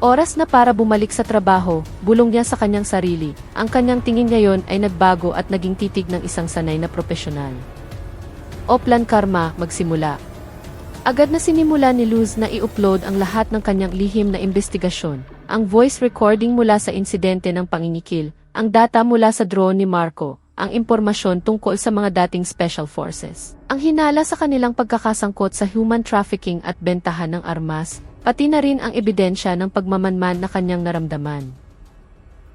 Oras na para bumalik sa trabaho, bulong niya sa kanyang sarili, ang kanyang tingin ngayon ay nagbago at naging titig ng isang sanay na propesyonal. Oplan Karma, magsimula. Agad na sinimula ni Luz na i-upload ang lahat ng kanyang lihim na investigasyon, ang voice recording mula sa insidente ng pangingikil, ang data mula sa drone ni Marco, ang impormasyon tungkol sa mga dating special forces, ang hinala sa kanilang pagkakasangkot sa human trafficking at bentahan ng armas, pati na rin ang ebidensya ng pagmamanman na kanyang naramdaman.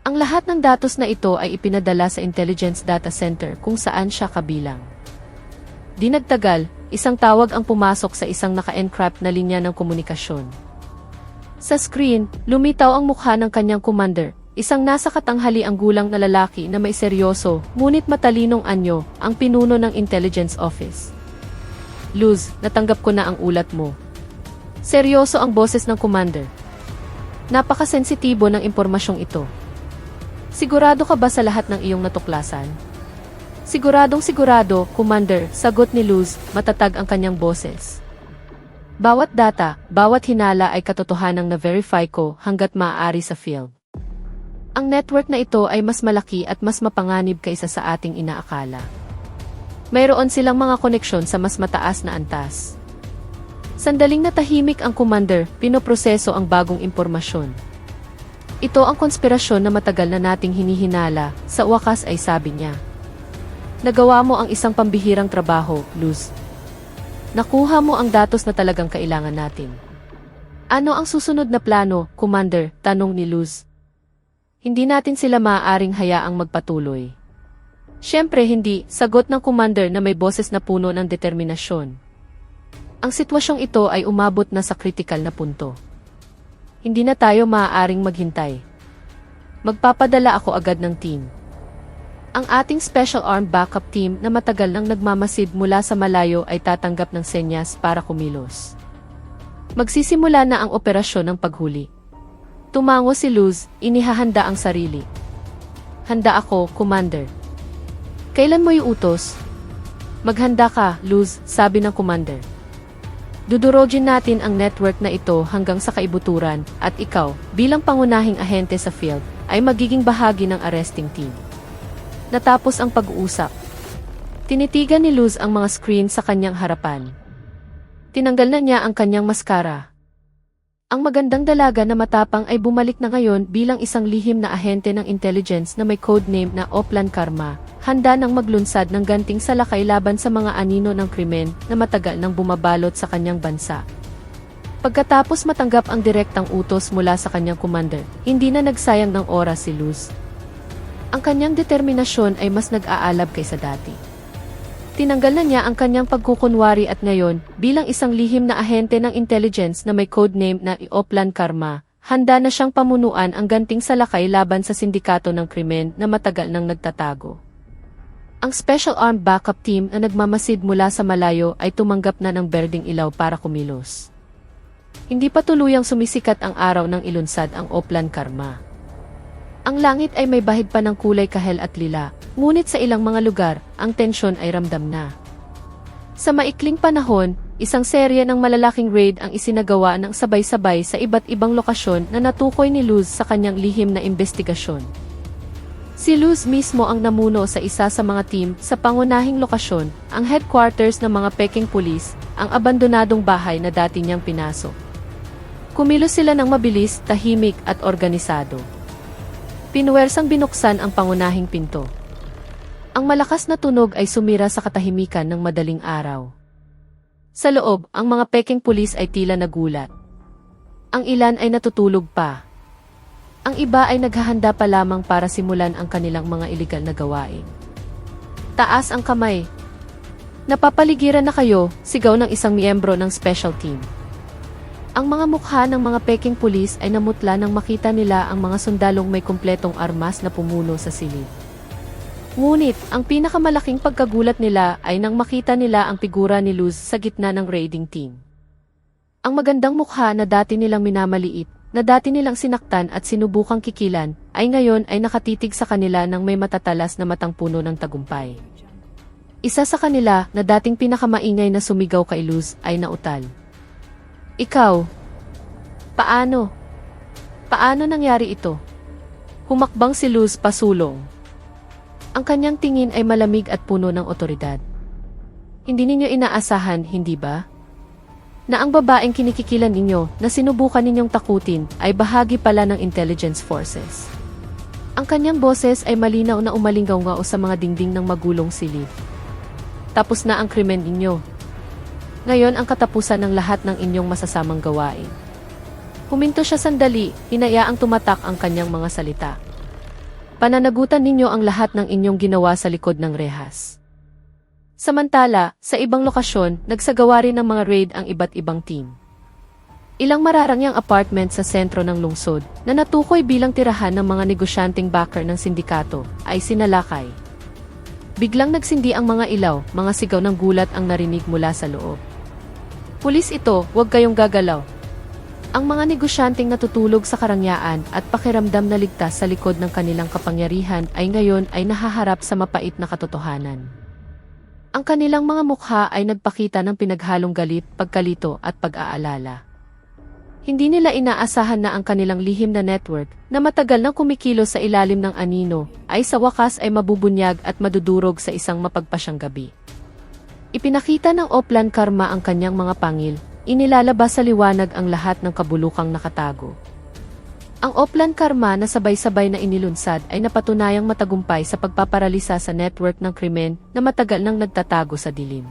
Ang lahat ng datos na ito ay ipinadala sa Intelligence Data Center kung saan siya kabilang. Di nagtagal, isang tawag ang pumasok sa isang naka-encrypt na linya ng komunikasyon. Sa screen, lumitaw ang mukha ng kanyang commander, isang nasa katanghali ang gulang na lalaki na may seryoso, ngunit matalinong anyo, ang pinuno ng Intelligence Office. Luz, natanggap ko na ang ulat mo. Seryoso ang boses ng commander. Napakasensitibo ng impormasyong ito. Sigurado ka ba sa lahat ng iyong natuklasan? Siguradong sigurado, Commander, sagot ni Luz, matatag ang kanyang boses. Bawat data, bawat hinala ay katotohanang na-verify ko hanggat maaari sa field. Ang network na ito ay mas malaki at mas mapanganib kaysa sa ating inaakala. Mayroon silang mga koneksyon sa mas mataas na antas. Sandaling natahimik ang Commander, pinoproseso ang bagong impormasyon. Ito ang konspirasyon na matagal na nating hinihinala, sa wakas ay sabi niya. Nagawa mo ang isang pambihirang trabaho, Luz. Nakuha mo ang datos na talagang kailangan natin. Ano ang susunod na plano, Commander? Tanong ni Luz. Hindi natin sila maaaring hayaang magpatuloy. Siyempre hindi, sagot ng Commander na may boses na puno ng determinasyon. Ang sitwasyong ito ay umabot na sa kritikal na punto. Hindi na tayo maaaring maghintay. Magpapadala ako agad ng team. Ang ating Special Armed Backup Team na matagal nang nagmamasid mula sa malayo ay tatanggap ng senyas para kumilos. Magsisimula na ang operasyon ng paghuli. Tumango si Luz, inihahanda ang sarili. Handa ako, Commander. Kailan mo iutos? Maghanda ka, Luz, sabi ng Commander. Dudurogin natin ang network na ito hanggang sa kaibuturan at ikaw, bilang pangunahing ahente sa field, ay magiging bahagi ng arresting team. Natapos ang pag-uusap. Tinitigan ni Luz ang mga screen sa kanyang harapan. Tinanggal na niya ang kanyang maskara. Ang magandang dalaga na matapang ay bumalik na ngayon bilang isang lihim na ahente ng intelligence na may codename na Oplan Karma, handa nang maglunsad ng ganting salakay laban sa mga anino ng krimen na matagal nang bumabalot sa kanyang bansa. Pagkatapos matanggap ang direktang utos mula sa kanyang commander, hindi na nagsayang ng oras si Luz. Ang kanyang determinasyon ay mas nag-aalab kaysa dati. Tinanggal na niya ang kanyang pagkukunwari at ngayon, bilang isang lihim na ahente ng intelligence na may codename na Oplan Karma, handa na siyang pamunuan ang ganting salakay laban sa sindikato ng krimen na matagal nang nagtatago. Ang Special Armed Backup Team na nagmamasid mula sa malayo ay tumanggap na ng berdeng ilaw para kumilos. Hindi pa tuluyang sumisikat ang araw nang ilunsad ang Oplan Karma. Ang langit ay may bahid pa ng kulay kahel at lila, ngunit sa ilang mga lugar, ang tensyon ay ramdam na. Sa maikling panahon, isang serye ng malalaking raid ang isinagawa ng sabay-sabay sa iba't ibang lokasyon na natukoy ni Luz sa kanyang lihim na investigasyon. Si Luz mismo ang namuno sa isa sa mga team sa pangunahing lokasyon, ang headquarters ng mga Peking Police, ang abandonadong bahay na dati niyang pinasok. Kumilos sila ng mabilis, tahimik at organisado. Pinuwersang binuksan ang pangunahing pinto. Ang malakas na tunog ay sumira sa katahimikan ng madaling araw. Sa loob, ang mga Peking Police ay tila nagulat. Ang ilan ay natutulog pa. Ang iba ay naghahanda pa lamang para simulan ang kanilang mga iligal na gawain. Taas ang kamay. Napapaligiran na kayo, sigaw ng isang miyembro ng special team. Ang mga mukha ng mga Peking Police ay namutla nang makita nila ang mga sundalong may kumpletong armas na pumuno sa silid. Ngunit, ang pinakamalaking pagkagulat nila ay nang makita nila ang figura ni Luz sa gitna ng raiding team. Ang magandang mukha na dati nilang minamaliit, na dati nilang sinaktan at sinubukang kikilan, ay ngayon ay nakatitig sa kanila ng may matatalas na matang puno ng tagumpay. Isa sa kanila, na dating pinakamaingay na sumigaw kay Luz, ay nautal. Ikaw? Paano? Paano nangyari ito? Humakbang si Luz pasulong. Ang kanyang tingin ay malamig at puno ng otoridad. Hindi ninyo inaasahan, hindi ba? Na ang babaeng kinikikilan ninyo, na sinubukan ninyong takutin, ay bahagi pala ng intelligence forces. Ang kanyang boses ay malinaw na umalinggaw-ngao sa mga dingding ng magulong silid. Tapos na ang krimen ninyo. Ngayon ang katapusan ng lahat ng inyong masasamang gawain. Huminto siya sandali, hinayaang tumatak ang kanyang mga salita. Pananagutan ninyo ang lahat ng inyong ginawa sa likod ng rehas. Samantala, sa ibang lokasyon, nagsagawa rin ng mga raid ang iba't ibang team. Ilang mararangyang apartment sa sentro ng lungsod, na natukoy bilang tirahan ng mga negosyanteng backer ng sindikato, ay sinalakay. Biglang nagsindi ang mga ilaw, mga sigaw ng gulat ang narinig mula sa loob. Pulis ito, huwag kayong gagalaw. Ang mga negosyanteng natutulog sa karangyaan at pakiramdam na ligtas sa likod ng kanilang kapangyarihan ay ngayon ay nahaharap sa mapait na katotohanan. Ang kanilang mga mukha ay nagpakita ng pinaghalong galit, pagkalito at pag-aalala. Hindi nila inaasahan na ang kanilang lihim na network, na matagal nang kumikilos sa ilalim ng anino, ay sa wakas ay mabubunyag at madudurog sa isang mapagpasyang gabi. Ipinakita ng Oplan Karma ang kanyang mga pangil, inilalabas sa liwanag ang lahat ng kabulukang nakatago. Ang Oplan Karma na sabay-sabay na inilunsad ay napatunayang matagumpay sa pagpaparalisa sa network ng krimen na matagal nang nagtatago sa dilim.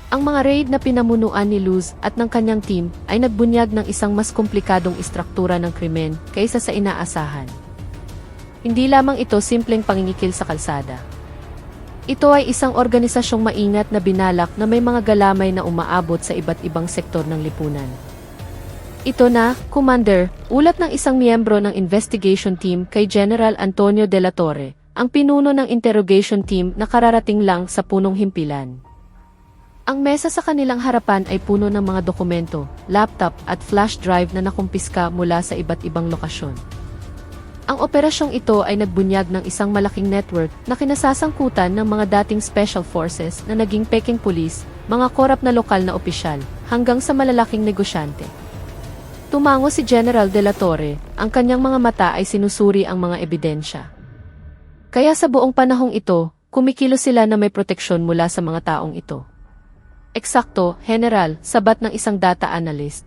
Ang mga raid na pinamunuan ni Luz at ng kanyang team ay nagbunyag ng isang mas komplikadong istruktura ng krimen kaysa sa inaasahan. Hindi lamang ito simpleng pangingikil sa kalsada. Ito ay isang organisasyong maingat na binalak na may mga galamay na umaabot sa iba't ibang sektor ng lipunan. Ito na, Commander, ulat ng isang miyembro ng investigation team kay General Antonio de la Torre, ang pinuno ng interrogation team na kararating lang sa punong himpilan. Ang mesa sa kanilang harapan ay puno ng mga dokumento, laptop at flash drive na nakumpiska mula sa iba't ibang lokasyon. Ang operasyong ito ay nagbunyag ng isang malaking network na kinasasangkutan ng mga dating special forces na naging Peking police, mga korap na lokal na opisyal, hanggang sa malalaking negosyante. Tumango si General de la Torre, ang kanyang mga mata ay sinusuri ang mga ebidensya. Kaya sa buong panahong ito, kumikilos sila na may proteksyon mula sa mga taong ito. Eksakto, General, sabat ng isang data analyst.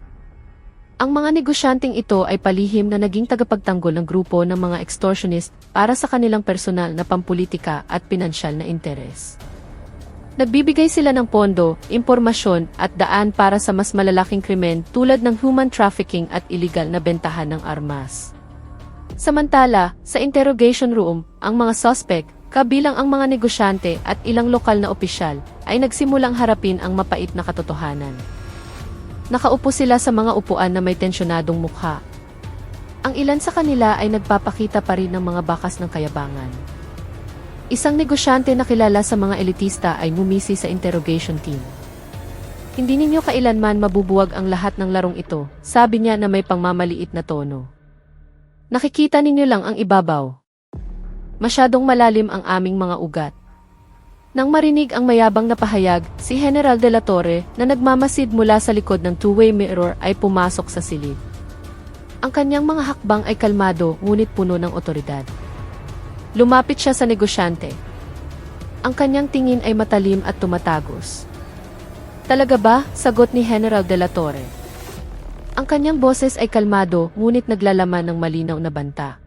Ang mga negosyanteng ito ay palihim na naging tagapagtanggol ng grupo ng mga extortionist para sa kanilang personal na pampulitika at pinansyal na interes. Nagbibigay sila ng pondo, impormasyon at daan para sa mas malalaking krimen tulad ng human trafficking at iligal na bentahan ng armas. Samantala, sa interrogation room, ang mga suspect, kabilang ang mga negosyante at ilang lokal na opisyal, ay nagsimulang harapin ang mapait na katotohanan. Nakaupo sila sa mga upuan na may tensyonadong mukha. Ang ilan sa kanila ay nagpapakita pa rin ng mga bakas ng kayabangan. Isang negosyante na kilala sa mga elitista ay ngumisi sa interrogation team. Hindi ninyo kailanman mabubuwag ang lahat ng larong ito, sabi niya na may pangmamaliit na tono. Nakikita ninyo lang ang ibabaw. Masyadong malalim ang aming mga ugat. Nang marinig ang mayabang na pahayag, si General de la Torre na nagmamasid mula sa likod ng two-way mirror ay pumasok sa silid. Ang kanyang mga hakbang ay kalmado ngunit puno ng otoridad. Lumapit siya sa negosyante. Ang kanyang tingin ay matalim at tumatagos. Talaga ba? Sagot ni General de la Torre. Ang kanyang boses ay kalmado ngunit naglalaman ng malinaw na banta.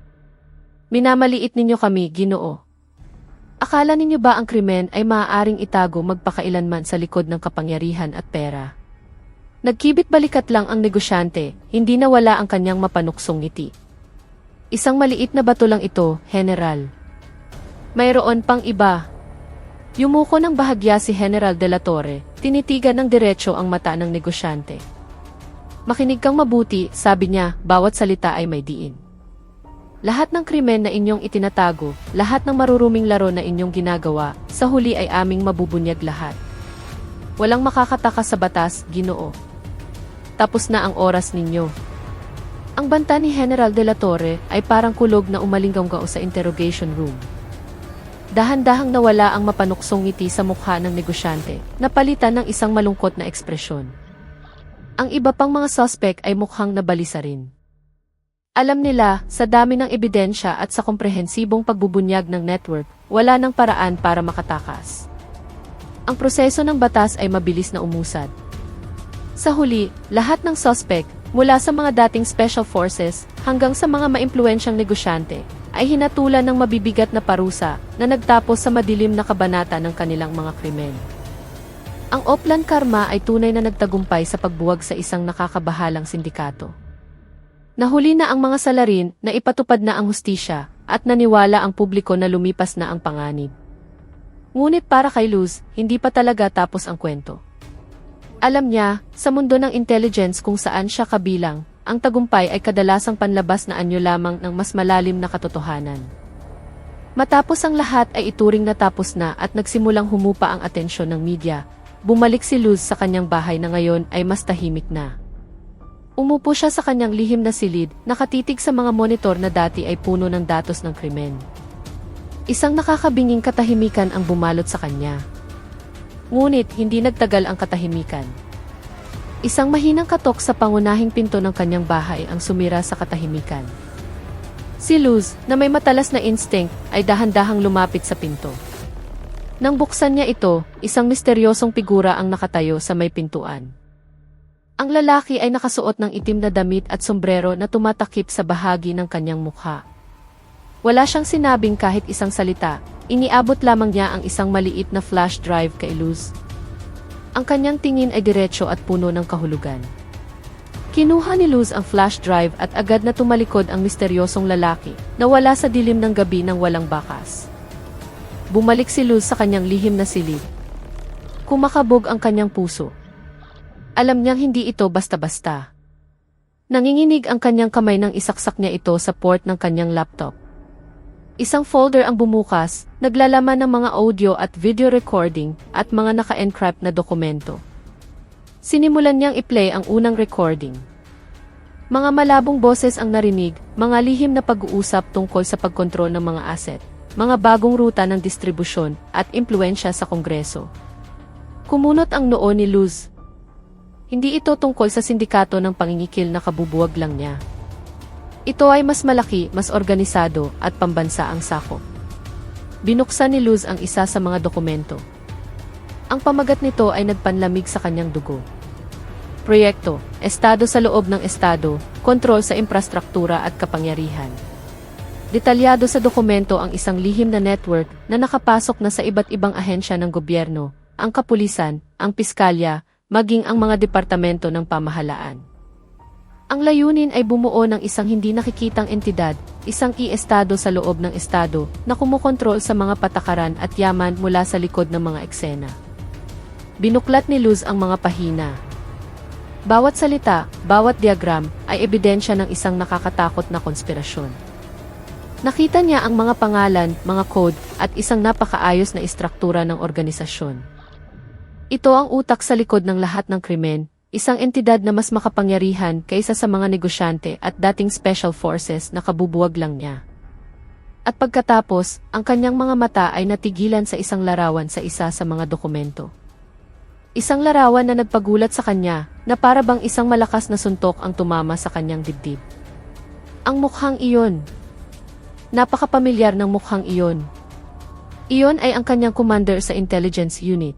Minamaliit ninyo kami, Ginoo. Akala ninyo ba ang krimen ay maaaring itago magpakailanman sa likod ng kapangyarihan at pera? Nagkibit balikat lang ang negosyante, hindi nawala ang kanyang mapanuksong ngiti. Isang maliit na bato lang ito, General. Mayroon pang iba. Yumuko ng bahagya si General de la Torre, tinitigan ng diretso ang mata ng negosyante. Makinig kang mabuti, sabi niya, bawat salita ay may diin. Lahat ng krimen na inyong itinatago, lahat ng maruruming laro na inyong ginagawa, sa huli ay aming mabubunyag lahat. Walang makakatakas sa batas, Ginoo. Tapos na ang oras ninyo. Ang banta ni General de la Torre ay parang kulog na umalinggaw sa interrogation room. Dahan-dahang nawala ang mapanuksong ngiti sa mukha ng negosyante, napalitan ng isang malungkot na ekspresyon. Ang iba pang mga suspect ay mukhang nabalisa rin. Alam nila, sa dami ng ebidensya at sa komprehensibong pagbubunyag ng network, wala nang paraan para makatakas. Ang proseso ng batas ay mabilis na umusad. Sa huli, lahat ng suspect, mula sa mga dating special forces hanggang sa mga maimpluwensyang negosyante, ay hinatulan ng mabibigat na parusa na nagtapos sa madilim na kabanata ng kanilang mga krimen. Ang Oplan Karma ay tunay na nagtagumpay sa pagbuwag sa isang nakakabahalang sindikato. Nahuli na ang mga salarin na ipatupad na ang hustisya at naniwala ang publiko na lumipas na ang panganib. Ngunit para kay Luz, hindi pa talaga tapos ang kwento. Alam niya, sa mundo ng intelligence kung saan siya kabilang, ang tagumpay ay kadalasang panlabas na anyo lamang ng mas malalim na katotohanan. Matapos ang lahat ay ituring na tapos na at nagsimulang humupa ang atensyon ng media, bumalik si Luz sa kanyang bahay na ngayon ay mas tahimik na. Umupo siya sa kanyang lihim na silid, nakatitig sa mga monitor na dati ay puno ng datos ng krimen. Isang nakakabinging katahimikan ang bumalot sa kanya. Ngunit hindi nagtagal ang katahimikan. Isang mahinang katok sa pangunahing pinto ng kanyang bahay ang sumira sa katahimikan. Si Luz, na may matalas na instinct, ay dahan-dahang lumapit sa pinto. Nang buksan niya ito, isang misteryosong figura ang nakatayo sa may pintuan. Ang lalaki ay nakasuot ng itim na damit at sombrero na tumatakip sa bahagi ng kanyang mukha. Wala siyang sinabing kahit isang salita, iniabot lamang niya ang isang maliit na flash drive kay Luz. Ang kanyang tingin ay diretso at puno ng kahulugan. Kinuha ni Luz ang flash drive at agad na tumalikod ang misteryosong lalaki na wala sa dilim ng gabi ng walang bakas. Bumalik si Luz sa kanyang lihim na silid. Kumakabog ang kanyang puso. Alam niyang hindi ito basta-basta. Nanginginig ang kanyang kamay nang isaksak niya ito sa port ng kanyang laptop. Isang folder ang bumukas, naglalaman ng mga audio at video recording at mga naka-encrypt na dokumento. Sinimulan niyang i-play ang unang recording. Mga malabong boses ang narinig, mga lihim na pag-uusap tungkol sa pagkontrol ng mga asset, mga bagong ruta ng distribusyon at impluensya sa Kongreso. Kumunot ang noo ni Luz. Hindi ito tungkol sa sindikato ng pangingikil na kabubuwag lang niya. Ito ay mas malaki, mas organisado, at pambansa ang sakop. Binuksan ni Luz ang isa sa mga dokumento. Ang pamagat nito ay nagpanlamig sa kanyang dugo. Proyekto, Estado sa loob ng Estado, kontrol sa infrastruktura at kapangyarihan. Detalyado sa dokumento ang isang lihim na network na nakapasok na sa iba't ibang ahensya ng gobyerno, ang kapulisan, ang piskalya, maging ang mga departamento ng pamahalaan. Ang layunin ay bumuo ng isang hindi nakikitang entidad, isang i-estado sa loob ng estado na kumukontrol sa mga patakaran at yaman mula sa likod ng mga eksena. Binuklat ni Luz ang mga pahina. Bawat salita, bawat diagram ay ebidensya ng isang nakakatakot na konspirasyon. Nakita niya ang mga pangalan, mga code at isang napakaayos na istruktura ng organisasyon. Ito ang utak sa likod ng lahat ng krimen, isang entidad na mas makapangyarihan kaysa sa mga negosyante at dating special forces na kabubuwag lang niya. At pagkatapos, ang kanyang mga mata ay natigilan sa isang larawan sa isa sa mga dokumento. Isang larawan na nagpagulat sa kanya, na para bang isang malakas na suntok ang tumama sa kanyang dibdib. Ang mukhang iyon. Napakapamilyar ng mukhang iyon. Iyon ay ang kanyang commander sa intelligence unit.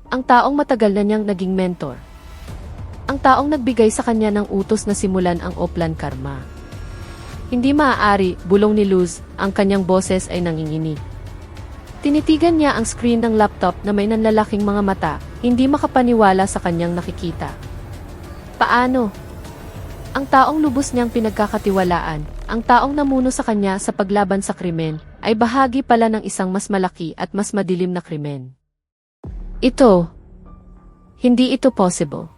Ang taong matagal na niyang naging mentor. Ang taong nagbigay sa kanya ng utos na simulan ang Oplan Karma. Hindi maaari, bulong ni Luz, ang kanyang boses ay nanginginig. Tinitigan niya ang screen ng laptop na may nanlalaking mga mata, hindi makapaniwala sa kanyang nakikita. Paano? Ang taong lubos niyang pinagkakatiwalaan, ang taong namuno sa kanya sa paglaban sa krimen, ay bahagi pala ng isang mas malaki at mas madilim na krimen. Hindi ito possible.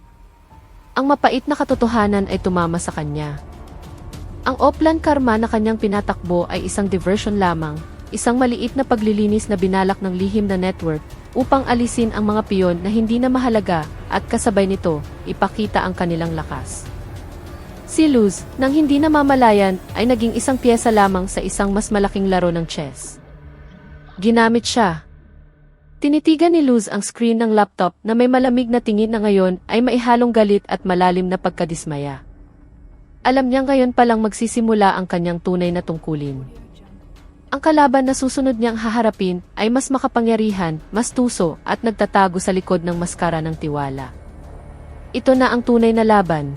Ang mapait na katotohanan ay tumama sa kanya. Ang Oplan Karma na kanyang pinatakbo ay isang diversion lamang, isang maliit na paglilinis na binalak ng lihim na network upang alisin ang mga piyon na hindi na mahalaga at kasabay nito, ipakita ang kanilang lakas. Si Luz, nang hindi namamalayan, ay naging isang piyesa lamang sa isang mas malaking laro ng chess. Ginamit siya. Tinitigan ni Luz ang screen ng laptop na may malamig na tingin na ngayon ay maihalong galit at malalim na pagkadismaya. Alam niya ngayon palang magsisimula ang kanyang tunay na tungkulin. Ang kalaban na susunod niyang haharapin ay mas makapangyarihan, mas tuso at nagtatago sa likod ng maskara ng tiwala. Ito na ang tunay na laban.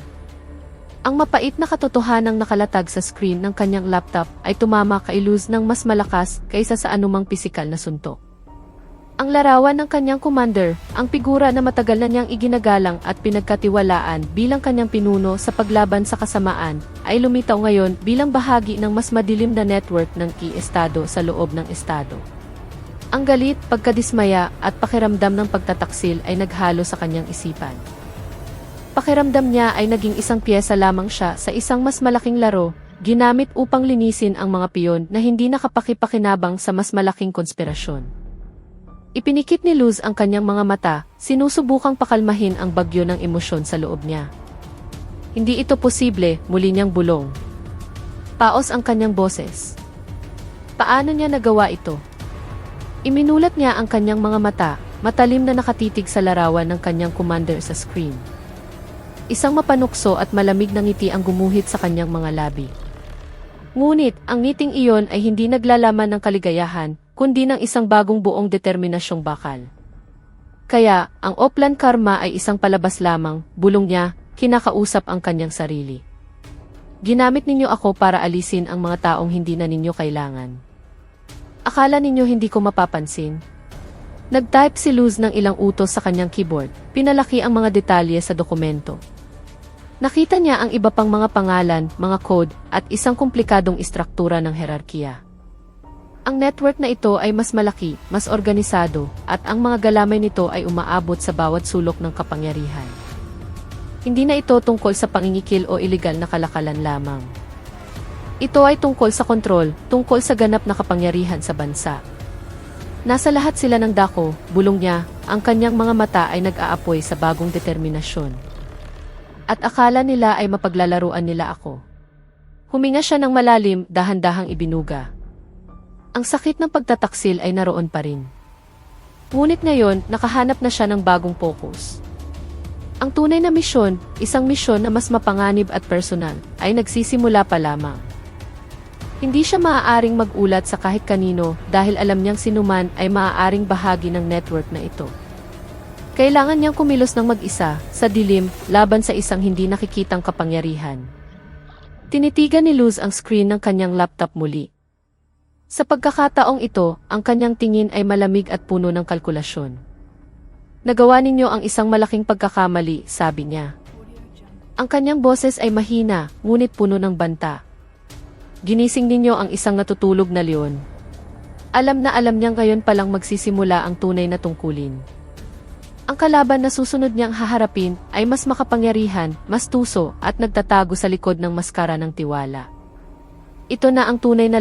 Ang mapait na katotohanang nakalatag sa screen ng kanyang laptop ay tumama kay Luz ng mas malakas kaysa sa anumang pisikal na suntok. Ang larawan ng kanyang commander, ang figura na matagal na niyang iginagalang at pinagkatiwalaan bilang kanyang pinuno sa paglaban sa kasamaan, ay lumitaw ngayon bilang bahagi ng mas madilim na network ng i-estado sa loob ng estado. Ang galit, pagkadismaya at pakiramdam ng pagtataksil ay naghalo sa kanyang isipan. Pakiramdam niya ay naging isang piyesa lamang siya sa isang mas malaking laro, ginamit upang linisin ang mga piyon na hindi nakapakipakinabang sa mas malaking konspirasyon. Ipinikit ni Luz ang kanyang mga mata, sinusubukang pakalmahin ang bagyo ng emosyon sa loob niya. Hindi ito posible, muli niyang bulong. Paos ang kanyang boses. Paano niya nagawa ito? Iminulat niya ang kanyang mga mata, matalim na nakatitig sa larawan ng kanyang commander sa screen. Isang mapanukso at malamig na ngiti ang gumuhit sa kanyang mga labi. Ngunit, ang ngiting iyon ay hindi naglalaman ng kaligayahan, kundi ng isang bagong buong determinasyong bakal. Kaya, ang Oplan Karma ay isang palabas lamang, bulong niya, kinakausap ang kanyang sarili. Ginamit ninyo ako para alisin ang mga taong hindi na ninyo kailangan. Akala ninyo hindi ko mapapansin? Nag-type si Luz ng ilang utos sa kanyang keyboard, pinalaki ang mga detalye sa dokumento. Nakita niya ang iba pang mga pangalan, mga code, at isang komplikadong istruktura ng herarkiya. Ang network na ito ay mas malaki, mas organisado, at ang mga galamay nito ay umaabot sa bawat sulok ng kapangyarihan. Hindi na ito tungkol sa pangingikil o ilegal na kalakalan lamang. Ito ay tungkol sa kontrol, tungkol sa ganap na kapangyarihan sa bansa. Nasa lahat sila ng dako, bulong niya, ang kanyang mga mata ay nag-aapoy sa bagong determinasyon. At akala nila ay mapaglalaruan nila ako. Huminga siya ng malalim, dahan-dahang ibinuga. Ang sakit ng pagtataksil ay naroon pa rin. Ngunit ngayon, nakahanap na siya ng bagong focus. Ang tunay na misyon, isang misyon na mas mapanganib at personal, ay nagsisimula pa lamang. Hindi siya maaaring mag-ulat sa kahit kanino dahil alam niyang sinuman ay maaaring bahagi ng network na ito. Kailangan niyang kumilos ng mag-isa, sa dilim, laban sa isang hindi nakikitang kapangyarihan. Tinitigan ni Luz ang screen ng kanyang laptop muli. Sa pagkakataong ito, ang kanyang tingin ay malamig at puno ng kalkulasyon. Nagawa ninyo ang isang malaking pagkakamali, sabi niya. Ang kanyang boses ay mahina, ngunit puno ng banta. Ginising ninyo ang isang natutulog na leon. Alam na alam niyang ngayon palang magsisimula ang tunay na tungkulin. Ang kalaban na susunod niyang haharapin ay mas makapangyarihan, mas tuso, at nagtatago sa likod ng maskara ng tiwala. Ito na ang tunay na